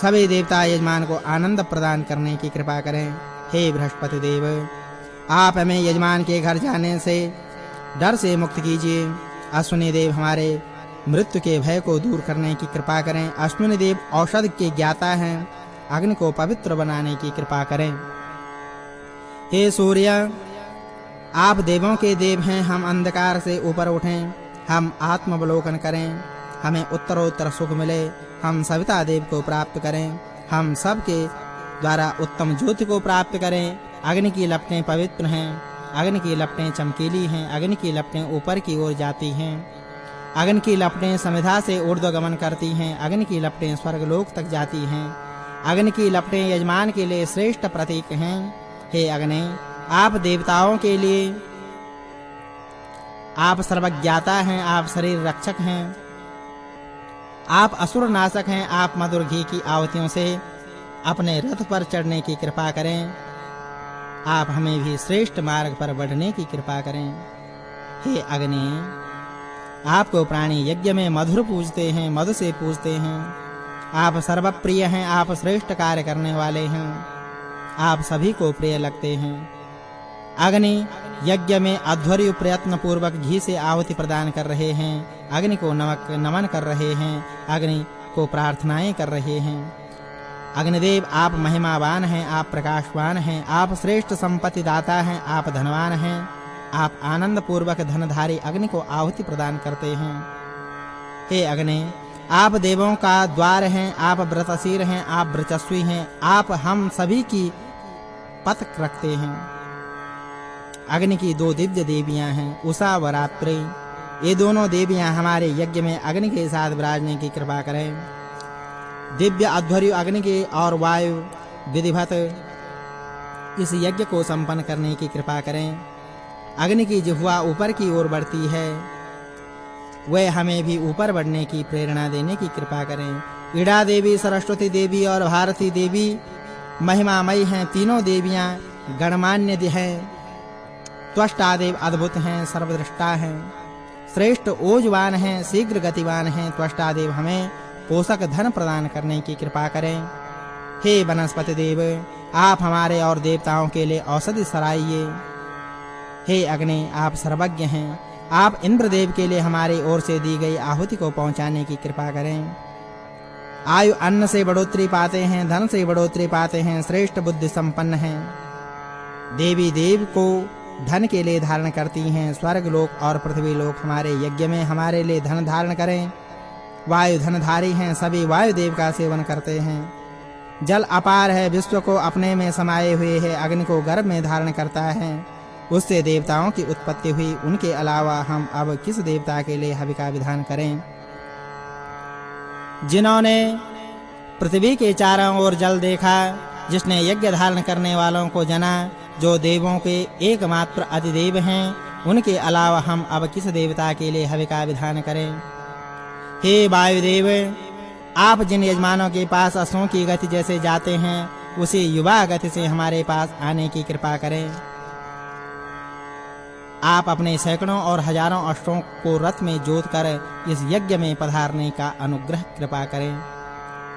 सभी देवता यजमान को आनंद प्रदान करने की कृपा करें। हे बृहस्पति देव, आप हमें यजमान के घर जाने से डर से मुक्त कीजिए। अश्विनी देव हमारे मृत्यु के भय को दूर करने की कृपा करें। अश्विनी देव औषध के ज्ञाता हैं, अग्नि को पवित्र बनाने की कृपा करें। हे सूर्य, आप देवों के देव हैं, हम अंधकार से ऊपर उठें, हम आत्मावलोकन करें, हमें उत्तरोत्तर सुख मिले, हम सविता देव को प्राप्त करें, हम सबके द्वारा उत्तम ज्योति को प्राप्त करें। अग्नि की लपटें पवित्र हैं, अग्नि की लपटें चमकीली हैं, अग्नि की लपटें ऊपर की ओर जाती हैं, अग्नि की लपटें समिधा से ऊर्ध्वगमन करती हैं, अग्नि की लपटें स्वर्गलोक तक जाती हैं, अग्नि की लपटें यजमान के लिए श्रेष्ठ प्रतीक हैं। हे अग्नि, आप देवताओं के लिए आप सर्वज्ञाता हैं, आप शरीर रक्षक हैं, आप असुर नाशक हैं, आप मधुर घी की आहुतियों से अपने रथ पर चढ़ने की कृपा करें, आप हमें भी श्रेष्ठ मार्ग पर बढ़ने की कृपा करें। हे अग्नि, आपको प्राणी यज्ञ में मधुर पूजते हैं, मधु से पूजते हैं, आप सर्वप्रिय हैं, आप श्रेष्ठ कार्य करने वाले हैं, आप सभी को प्रिय लगते हैं। अग्नि यज्ञ में अध्वर्यु प्रयत्न पूर्वक घी से आहुति प्रदान कर रहे हैं, अग्नि को नमन कर रहे हैं, अग्नि को प्रार्थनाएं कर रहे हैं। अग्निदेव, आप महिमावान हैं, आप प्रकाशवान हैं, आप श्रेष्ठ संपत्ति दाता हैं, आप धनवान हैं, आप आनंद पूर्वक धनधारी अग्नि को आहुति प्रदान करते हैं। हे अग्नि, आप देवों का द्वार हैं, आप व्रतशीर हैं, आप वर्चस्वी हैं, आप हम सभी की पथ रखते हैं। अग्नि की दो दिव्य देवियां हैं, उषा व रात्रि। ये दोनों देवियां हमारे यज्ञ में अग्नि के साथ विराजने की कृपा करें। दिव्य अध्वर्यु अग्नि के और वायु विधिवत इस यज्ञ को संपन्न करने की कृपा करें। अग्नि की जिह्वा ऊपर की ओर बढ़ती है, वह हमें भी ऊपर बढ़ने की प्रेरणा देने की कृपा करें। ईड़ा देवी, सरस्वती देवी और भारती देवी महिमामयी हैं, तीनों देवियां गणमान्य हैं। त्वष्टा देव अद्भुत हैं, सर्वदृष्टा हैं, श्रेष्ठ ओजवान हैं, शीघ्र गतिवान हैं। त्वष्टा देव हमें पोषक धन प्रदान करने की कृपा करें। हे वनस्पति देव, आप हमारे और देवताओं के लिए औषधि सराइए। हे अग्नि, आप सर्वज्ञ हैं, आप इंद्रदेव के लिए हमारी ओर से दी गई आहुति को पहुंचाने की कृपा करें। आयु अन्न से बढ़ोतरी पाते हैं, धन से बढ़ोतरी पाते हैं, श्रेष्ठ बुद्धि संपन्न हैं। देवी देव को धन के लिए धारण करती हैं, स्वर्ग लोक और पृथ्वी लोक हमारे यज्ञ में हमारे लिए धन धारण करें। वायु धनधारी हैं, सभी वायु देव का सेवन करते हैं। जल अपार है, विश्व को अपने में समाये हुए है, अग्नि को गर्भ में धारण करता है, उससे देवताओं की उत्पत्ति हुई। उनके अलावा हम अब किस देवता के लिए हवि का विधान करें? जिन्होंने पृथ्वी के चारों ओर जल देखा, जिसने यज्ञ धारण करने वालों को जना, जो देवों के एकमात्र अधिदेव हैं, उनके अलावा हम अब किस देवता के लिए हवि का विधान करें? हे वायुदेव, आप जिन यजमानों के पास अश्वों की गति जैसे जाते हैं, उसी युवा गति से हमारे पास आने की कृपा करें। आप अपने सैकड़ों और हजारों अश्वों को रथ में जोतकर इस यज्ञ में पधारने का अनुग्रह कृपा करें।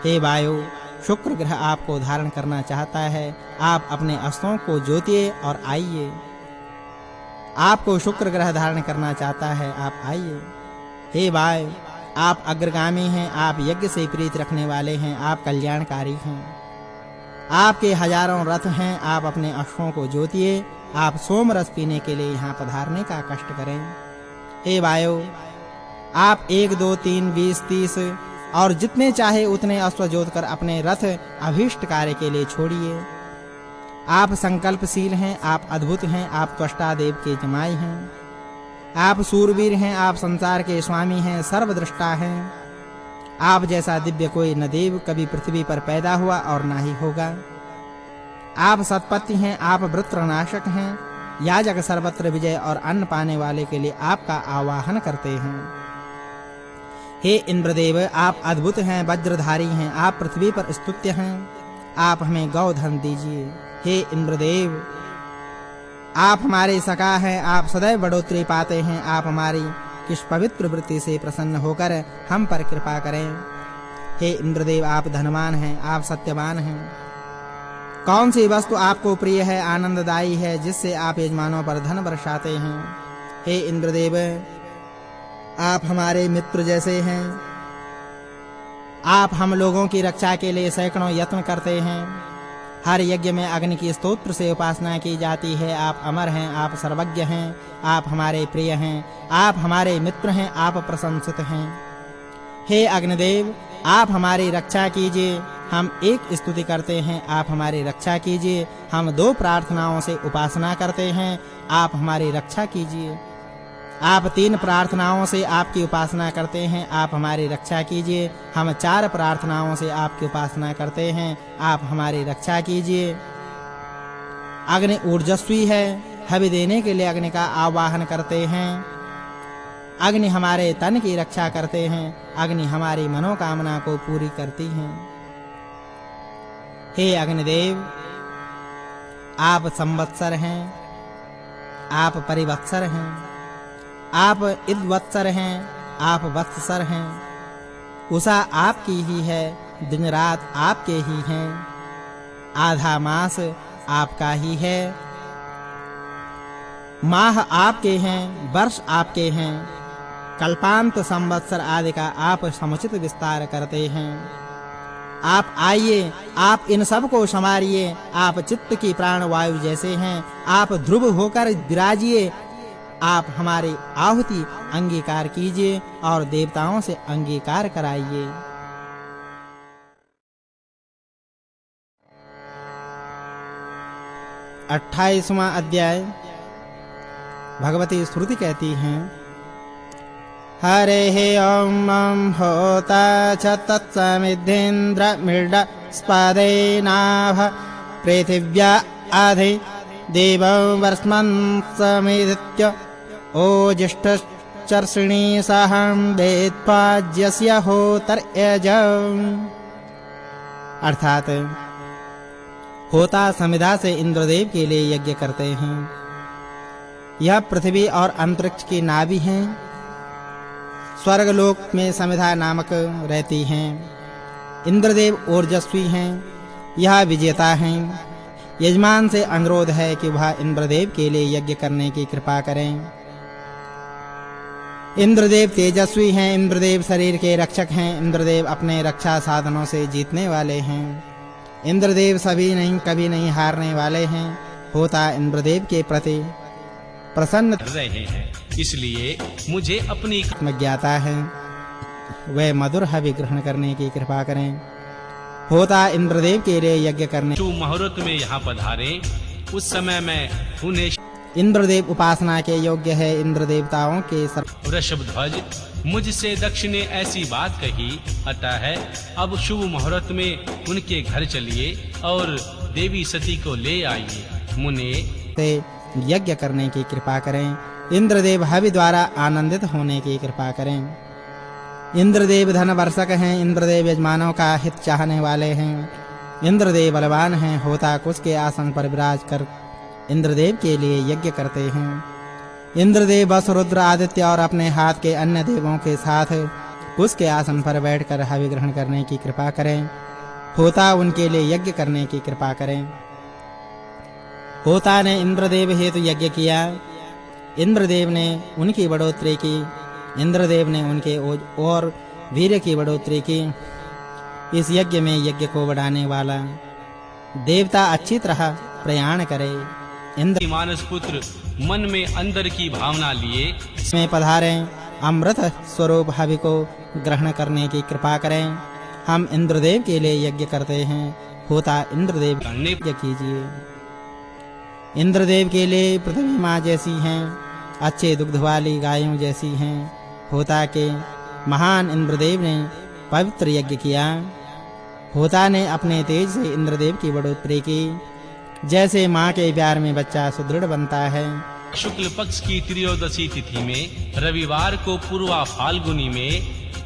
हे वायु, शुक्र ग्रह आपको धारण करना चाहता है, आप अपने अश्वों को जोतिए और आइए। आपको शुक्र ग्रह धारण करना चाहता है, आप आइए। हे वायु, आप अग्रगामी हैं, आप यज्ञ से प्रीति रखने वाले हैं, आप कल्याणकारी हैं। आपके हजारों रथ हैं, आप अपने अश्वों को जोतिए। आप सोम रस पीने के लिए यहाँ पधारने का कष्ट करें। हे वायु, आप 1 2 3 20 30 और जितने चाहे उतने अश्व जोतकर अपने रथ अभीष्ट कार्य के लिए छोड़िए। आप संकल्पशील हैं, आप अद्भुत हैं, आप त्वष्टा देव के जमाई हैं, आप सूरवीर हैं, आप संसार के स्वामी हैं, सर्वद्रष्टा हैं। आप जैसा दिव्य कोई न देव कभी पृथ्वी पर पैदा हुआ और ना ही होगा। आप सत्पति हैं, आप वृत्रनाशक हैं, याजक सर्वत्र विजय और अन्न पाने वाले के लिए आपका आवाहन करते हैं। हे इंद्रदेव, आप अद्भुत हैं, वज्रधारी हैं, आप पृथ्वी पर स्तुत्य हैं, आप हमें गौधन दीजिए। हे इंद्रदेव, आप हमारे सखा हैं, आप सदैव बढ़ोतरी पाते हैं, आप हमारी किस पवित्र वृत्ति से प्रसन्न होकर हम पर कृपा करें। हे इंद्रदेव, आप धनवान हैं, आप सत्यवान हैं। कौन सी वस्तु आपको प्रिय है, आनंददायी है, जिससे आप यजमानों पर धन बरसाते हैं? हे इंद्रदेव, आप हमारे मित्र जैसे हैं। आप हम लोगों की रक्षा के लिए सैकड़ों यत्न करते हैं। हर यज्ञ में अग्नि की स्तोत्र से उपासना की जाती है। आप अमर हैं, आप सर्वज्ञ हैं, आप हमारे प्रिय हैं, आप हमारे मित्र हैं, आप प्रशंसित हैं। हे अग्निदेव, आप हमारी रक्षा कीजिए। हम एक स्तुति करते हैं, आप हमारी रक्षा कीजिए। हम दो प्रार्थनाओं से उपासना करते हैं, आप हमारी रक्षा कीजिए। आप तीन प्रार्थनाओं से आपकी उपासना करते हैं, आप हमारी रक्षा कीजिए। हम चार प्रार्थनाओं से आपकी उपासना करते हैं, आप हमारी रक्षा कीजिए। अग्नि ऊर्जस्वी है, हवि देने के लिए अग्नि का आवाहन करते हैं। अग्नि हमारे तन की रक्षा करते हैं, अग्नि हमारी मनोकामना को पूरी करती है। हे अग्निदेव, आप संवत्सर हैं, आप परिवत्सर हैं, आप इद्वत्सर हैं, आप वत्सर हैं। उषा आपकी ही है, दिन रात आपके ही हैं। आधा मास आपका ही है, माह आपके हैं, वर्ष आपके हैं। कल्पांत संवत्सर आदि का आप समुचित विस्तार करते हैं। आप आइए, आप इन सब को संवारिए। आप चित्त की प्राण वायु जैसे हैं, आप ध्रुव होकर विराजिए। आप हमारी आहुति अंगीकार कीजिए और देवताओं से अंगीकार कराइए। 28वां अध्याय। भगवती श्रुति कहती हैं, हरे ओम होता च तत्समिद्धेन्द्र मृड स्पदेनाभ पृथिव्या आधि देवो वर्ष्मन् समिदित्य ओजिष्ठचर्षिणी सहं वेत्पाज्यस्य होतर्यज। अर्थात होता समिधा से इंद्रदेव के लिए यज्ञ करते हैं। यह पृथ्वी और अंतरिक्ष की नाभि हैं। स्वर्गलोक में समिधा नामक रहती हैं। इंद्रदेव ओजस्वी हैं, यह विजेता हैं। यजमान से अनुरोध है कि वह इंद्रदेव के लिए यज्ञ करने की कृपा करें। इंद्रदेव तेजस्वी हैं, इंद्रदेव शरीर के रक्षक हैं, इंद्रदेव अपने रक्षा साधनों से जीतने वाले हैं। इंद्रदेव सभी नहीं कभी नहीं हारने वाले हैं। होता इंद्रदेव के प्रति प्रसन्न रहे हैं, इसलिए मुझे अपनी ज्ञाता है, वे मधुर हवि ग्रहण करने की कृपा करें। होता इंद्रदेव के लिए यज्ञ करने मुहूर्त में यहाँ पधारे, उस समय मैं उन्हें इंद्रदेव उपासना के योग्य है। इंद्र देवताओं के वृषभध्वज मुझसे दक्ष ने ऐसी बात कही, अतः अब शुभ मुहूर्त में उनके घर चलिए और देवी सती को ले आइए। मुने से यज्ञ करने की कृपा करें। इंद्रदेव हवि द्वारा आनंदित होने की कृपा करें। इंद्रदेव धन वर्षक हैं, इंद्रदेव यजमानों का हित चाहने वाले हैं। इंद्रदेव बलवान हैं, होता कुश के आसन पर विराज कर इंद्रदेव के लिए यज्ञ करते हैं। इंद्रदेव बस रुद्र आदित्य और अपने हाथ के अन्य देवों के साथ कुश के आसन पर बैठकर हवि ग्रहण करने की कृपा करें। होता उनके लिए यज्ञ करने की कृपा करें। होता ने इंद्रदेव हेतु यज्ञ किया। इंद्रदेव ने उनकी बढ़ोतरी की। इंद्रदेव ने उनके और वीर्य की बढ़ोतरी की। इस यज्ञ में यज्ञ को बढ़ाने वाला देवता अच्छी तरह प्रयाण करे। इंद्र मानस पुत्र मन में अंदर की भावना लिए में पधारें, अमृत स्वरूप हवि को ग्रहण करने की कृपा करें। हम इंद्रदेव के लिए यज्ञ करते हैं। होता इंद्रदेव करने यज्ञ कीजिए। इंद्रदेव के लिए पृथ्वी माँ जैसी हैं, अच्छे दुग्ध वाली गायों जैसी हैं। होता के महान इंद्रदेव ने पवित्र यज्ञ किया। होता ने अपने तेज से इंद्रदेव की बढ़ोतरी की। जैसे माँ के प्यार में बच्चा सुदृढ़ बनता है। शुक्ल पक्ष की त्रयोदशी तिथि में रविवार को पूर्वा फाल्गुनी में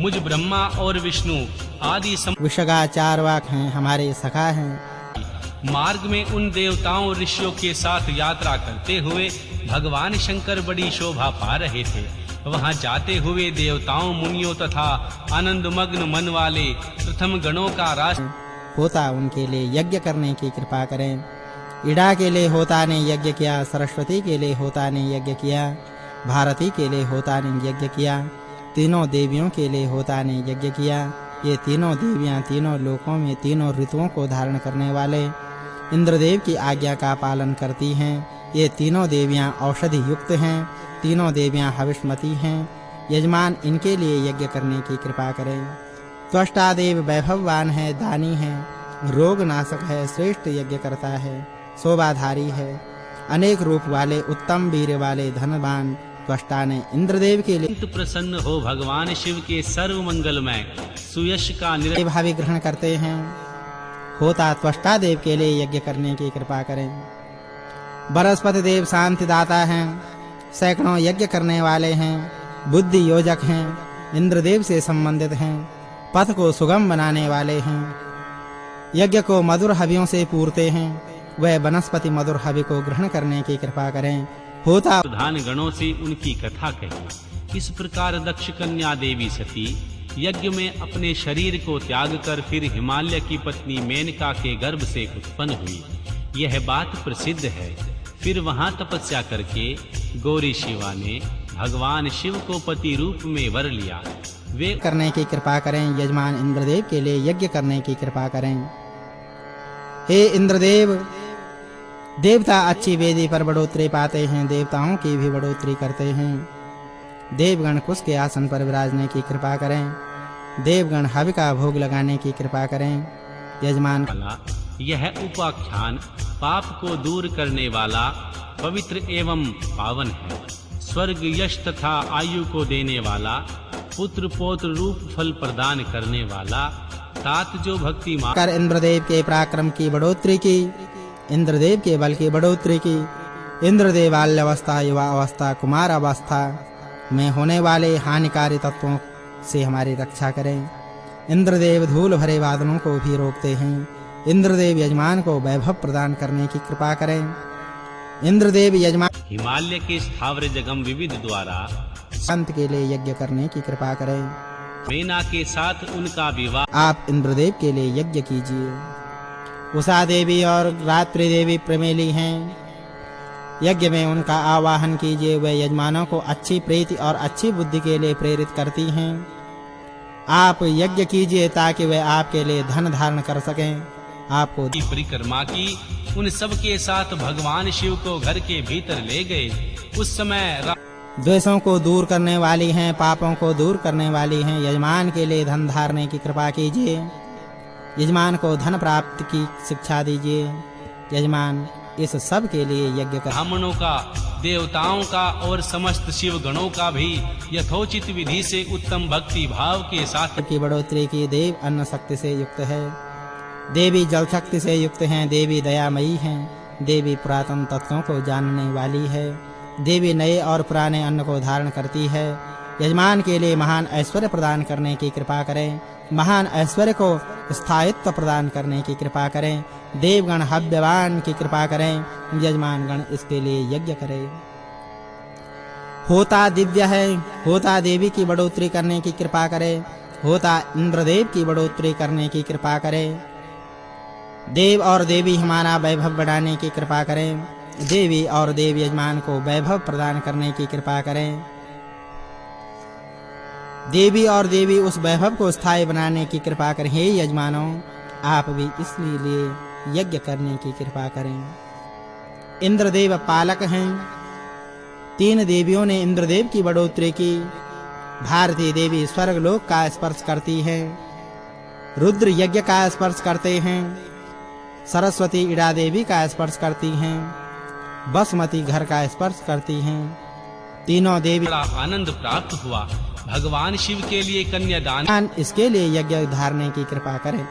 मुझ ब्रह्मा और विष्णु आदि विषगा चारवाक हैं, हमारे सखा हैं। मार्ग में उन देवताओं ऋषियों के साथ यात्रा करते हुए भगवान शंकर बड़ी शोभा पा रहे थे। वहां जाते हुए देवताओं, मुनियों तथा आनंदमग्न मन वाले प्रथम गणों का राष्ट्र होता उनके लिए यज्ञ करने की कृपा करें। इड़ा के लिए होता ने यज्ञ किया। सरस्वती के लिए होता ने यज्ञ किया। भारती के लिए होता ने यज्ञ किया। तीनों देवियों के लिए होता ने यज्ञ किया। ये तीनों देवियां तीनों लोकों में तीनों ऋतुओं को धारण करने वाले इंद्रदेव की आज्ञा का पालन करती हैं। ये तीनों देवियां औषधि युक्त हैं। तीनों देवियां हविष्मती हैं। यजमान इनके लिए यज्ञ करने की कृपा करें। त्वष्टा देव वैभववान है, दानी है, रोग नाशक है, श्रेष्ठ यज्ञ करता है, शोभाधारी है, अनेक रूप वाले, उत्तम वीर वाले, धनवान त्वष्टा ने इंद्रदेव के लिए प्रसन्न हो भगवान शिव के सर्व मंगलमय सुयश का भावी ग्रहण करते हैं। होता त्वष्टा देव के लिए यज्ञ करने की कृपा करें। बृहस्पति देव शांति दाता हैं, सैकड़ों यज्ञ करने वाले हैं, बुद्धि योजक हैं, इंद्रदेव से संबंधित हैं, पथ को सुगम बनाने वाले हैं, यज्ञ को मधुर हवियों से पूरते हैं। वह वनस्पति मधुर हवि को ग्रहण करने की कृपा करें। होता प्रधान गणों से उनकी कथा कही। इस प्रकार दक्ष कन्या देवी सती यज्ञ में अपने शरीर को त्याग कर फिर हिमालय की पत्नी मेनका के गर्भ से उत्पन्न हुई। यह बात प्रसिद्ध है। फिर वहां तपस्या करके गौरी शिवा ने भगवान शिव को पति रूप में वर लिया। वे करने की कृपा करें। यजमान इंद्रदेव के लिए यज्ञ करने की कृपा करें। हे इंद्रदेव, देवता अच्छी वेदी पर बढ़ोतरी पाते हैं, देवताओं की भी बढ़ोतरी करते हैं। देवगण कुश के आसन पर विराजने की कृपा करें। देवगण हवि का भोग लगाने की कृपा करें। यजमान यह उपाख्यान पाप को दूर करने वाला पवित्र एवं पावन है। स्वर्ग यश तथा आयु को देने वाला, पुत्र पौत्र रूप फल प्रदान करने वाला, तात जो भक्ति कर इंद्रदेव के पराक्रम की बढ़ोतरी की, इंद्रदेव के बल की बढ़ोतरी की। इंद्रदेव बाल्यावस्था, युवा अवस्था, कुमार अवस्था में होने वाले हानिकारी तत्वों से हमारी रक्षा करें। इंद्रदेव धूल भरे बादलों को भी रोकते हैं। इंद्रदेव यजमान को वैभव प्रदान करने की कृपा करें। इंद्रदेव यजमान हिमालय के स्थावर जगम विविध द्वारा संत के लिए यज्ञ करने की कृपा करें। मेना के साथ उनका विवाह आप इंद्रदेव के लिए यज्ञ कीजिए। उषा देवी और रात्रि देवी प्रमेली हैं। यज्ञ में उनका आवाहन कीजिए। वे यजमानों को अच्छी प्रीति और अच्छी बुद्धि के लिए प्रेरित करती हैं। आप यज्ञ कीजिए ताकि वे आपके लिए धन धारण कर सकें। आपको परिक्रमा की। उन सब के साथ भगवान शिव को घर के भीतर ले गए। उस समय द्वेषों को दूर करने वाली हैं, पापों को दूर करने वाली हैं। यजमान के लिए धन धारने की कृपा कीजिए। यजमान को धन प्राप्ति की शिक्षा दीजिए। यजमान इस सब के लिए यज्ञ कर ब्राह्मणों का, देवताओं का और समस्त शिव गणों का भी यथोचित विधि से उत्तम भक्ति भाव के साथ की बढ़ोतरी की। देव अन्न शक्ति से युक्त है, देवी जल शक्ति से युक्त हैं, देवी दयामयी हैं, देवी पुरातन तत्वों को जानने वाली है, देवी नए और पुराने अन्न को धारण करती है। यजमान के लिए महान ऐश्वर्य प्रदान करने की कृपा करें। महान ऐश्वर्य को स्थायित्व प्रदान करने की कृपा करें। देवगण हव्यवान की कृपा करें। यजमान गण इसके लिए यज्ञ करें। होता दिव्य है। होता देवी की बढ़ोतरी करने की कृपा करें। होता इंद्रदेव की बढ़ोतरी करने की कृपा करें। देव और देवी हमारा वैभव बढ़ाने की कृपा करें। देवी और देव यजमान को वैभव प्रदान करने की कृपा करें। देवी और देवी उस वैभव को स्थायी बनाने की कृपा करें। हे यजमानों, आप भी इसलिए यज्ञ करने की कृपा करें। इंद्रदेव पालक हैं। 3 देवियों ने इंद्रदेव की बढ़ोतरी की। भारती देवी स्वर्गलोक का स्पर्श करती है। रुद्र यज्ञ का स्पर्श करते हैं। सरस्वती इड़ा देवी का स्पर्श करती हैं। बसमती घर का स्पर्श करती हैं। तीनों देवी बड़ा आनंद प्राप्त हुआ। भगवान शिव के लिए कन्यादान इसके लिए यज्ञ धारने की कृपा करें।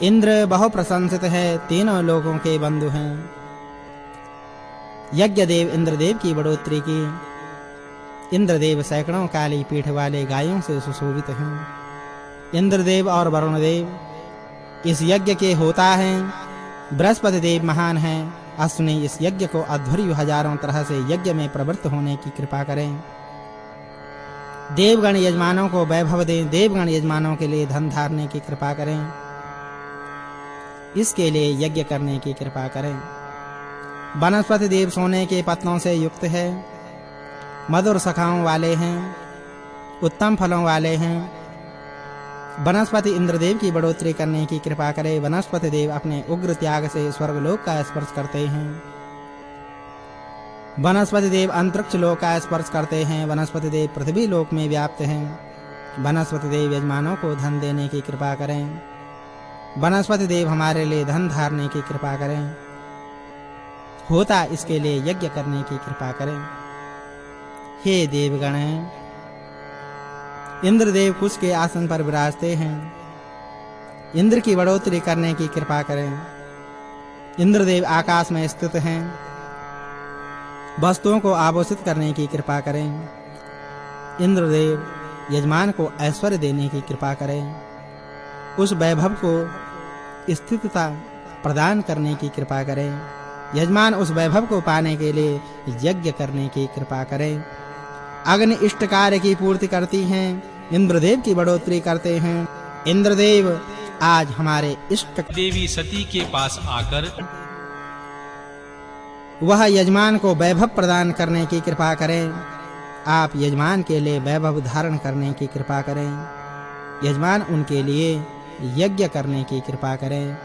इंद्र बहु प्रशंसित है, तीनों लोगों के बंधु हैं। यज्ञ देव इंद्रदेव की बढ़ोतरी की। इंद्रदेव सैकड़ों काली पीठ वाले गायों से सुशोभित हैं। इंद्रदेव और वरुण देव इस यज्ञ के होता हैं। बृहस्पति देव महान हैं। अश्विनी इस यज्ञ को अध्वर्यु हजारों तरह से यज्ञ में प्रवृत्त होने की कृपा करें। देवगण यजमानों को वैभव दें। देवगण यजमानों के लिए धन धारने की कृपा करें। इसके लिए यज्ञ करने की कृपा करें। वनस्पति देव सोने के पत्तों से युक्त है। मधुर शाखाओं वाले हैं। उत्तम फलों वाले हैं। वनस्पति इंद्रदेव की बढ़ोतरी करने की कृपा करे। वनस्पति देव अपने उग्र त्याग से स्वर्गलोक का स्पर्श करते हैं। वनस्पति देव अंतरिक्ष लोक का स्पर्श करते हैं। वनस्पति देव पृथ्वी लोक में व्याप्त हैं। वनस्पति देव यजमानों को धन देने की कृपा करें। वनस्पति देव हमारे लिए धन धारने की कृपा करें। होता इसके लिए यज्ञ करने की कृपा करें। हे देवगण, इंद्रदेव कुश के आसन पर विराजते हैं। इंद्र की बढ़ोतरी करने की कृपा करें। इंद्रदेव आकाश में स्थित हैं। वस्तुओं को आभूषित करने की कृपा करें। इंद्रदेव यजमान को ऐश्वर्य देने की कृपा करें। उस वैभव को स्थिरता प्रदान करने की कृपा करें। यजमान उस वैभव को पाने के लिए यज्ञ करने की कृपा करें। अग्नि इष्ट कार्य की पूर्ति करती हैं। इंद्रदेव की बढ़ोतरी करते हैं। इंद्रदेव आज हमारे इष्ट देवी सती के पास आकर वह यजमान को वैभव प्रदान करने की कृपा करें। आप यजमान के लिए वैभव धारण करने की कृपा करें। यजमान उनके लिए यज्ञ करने की कृपा करें।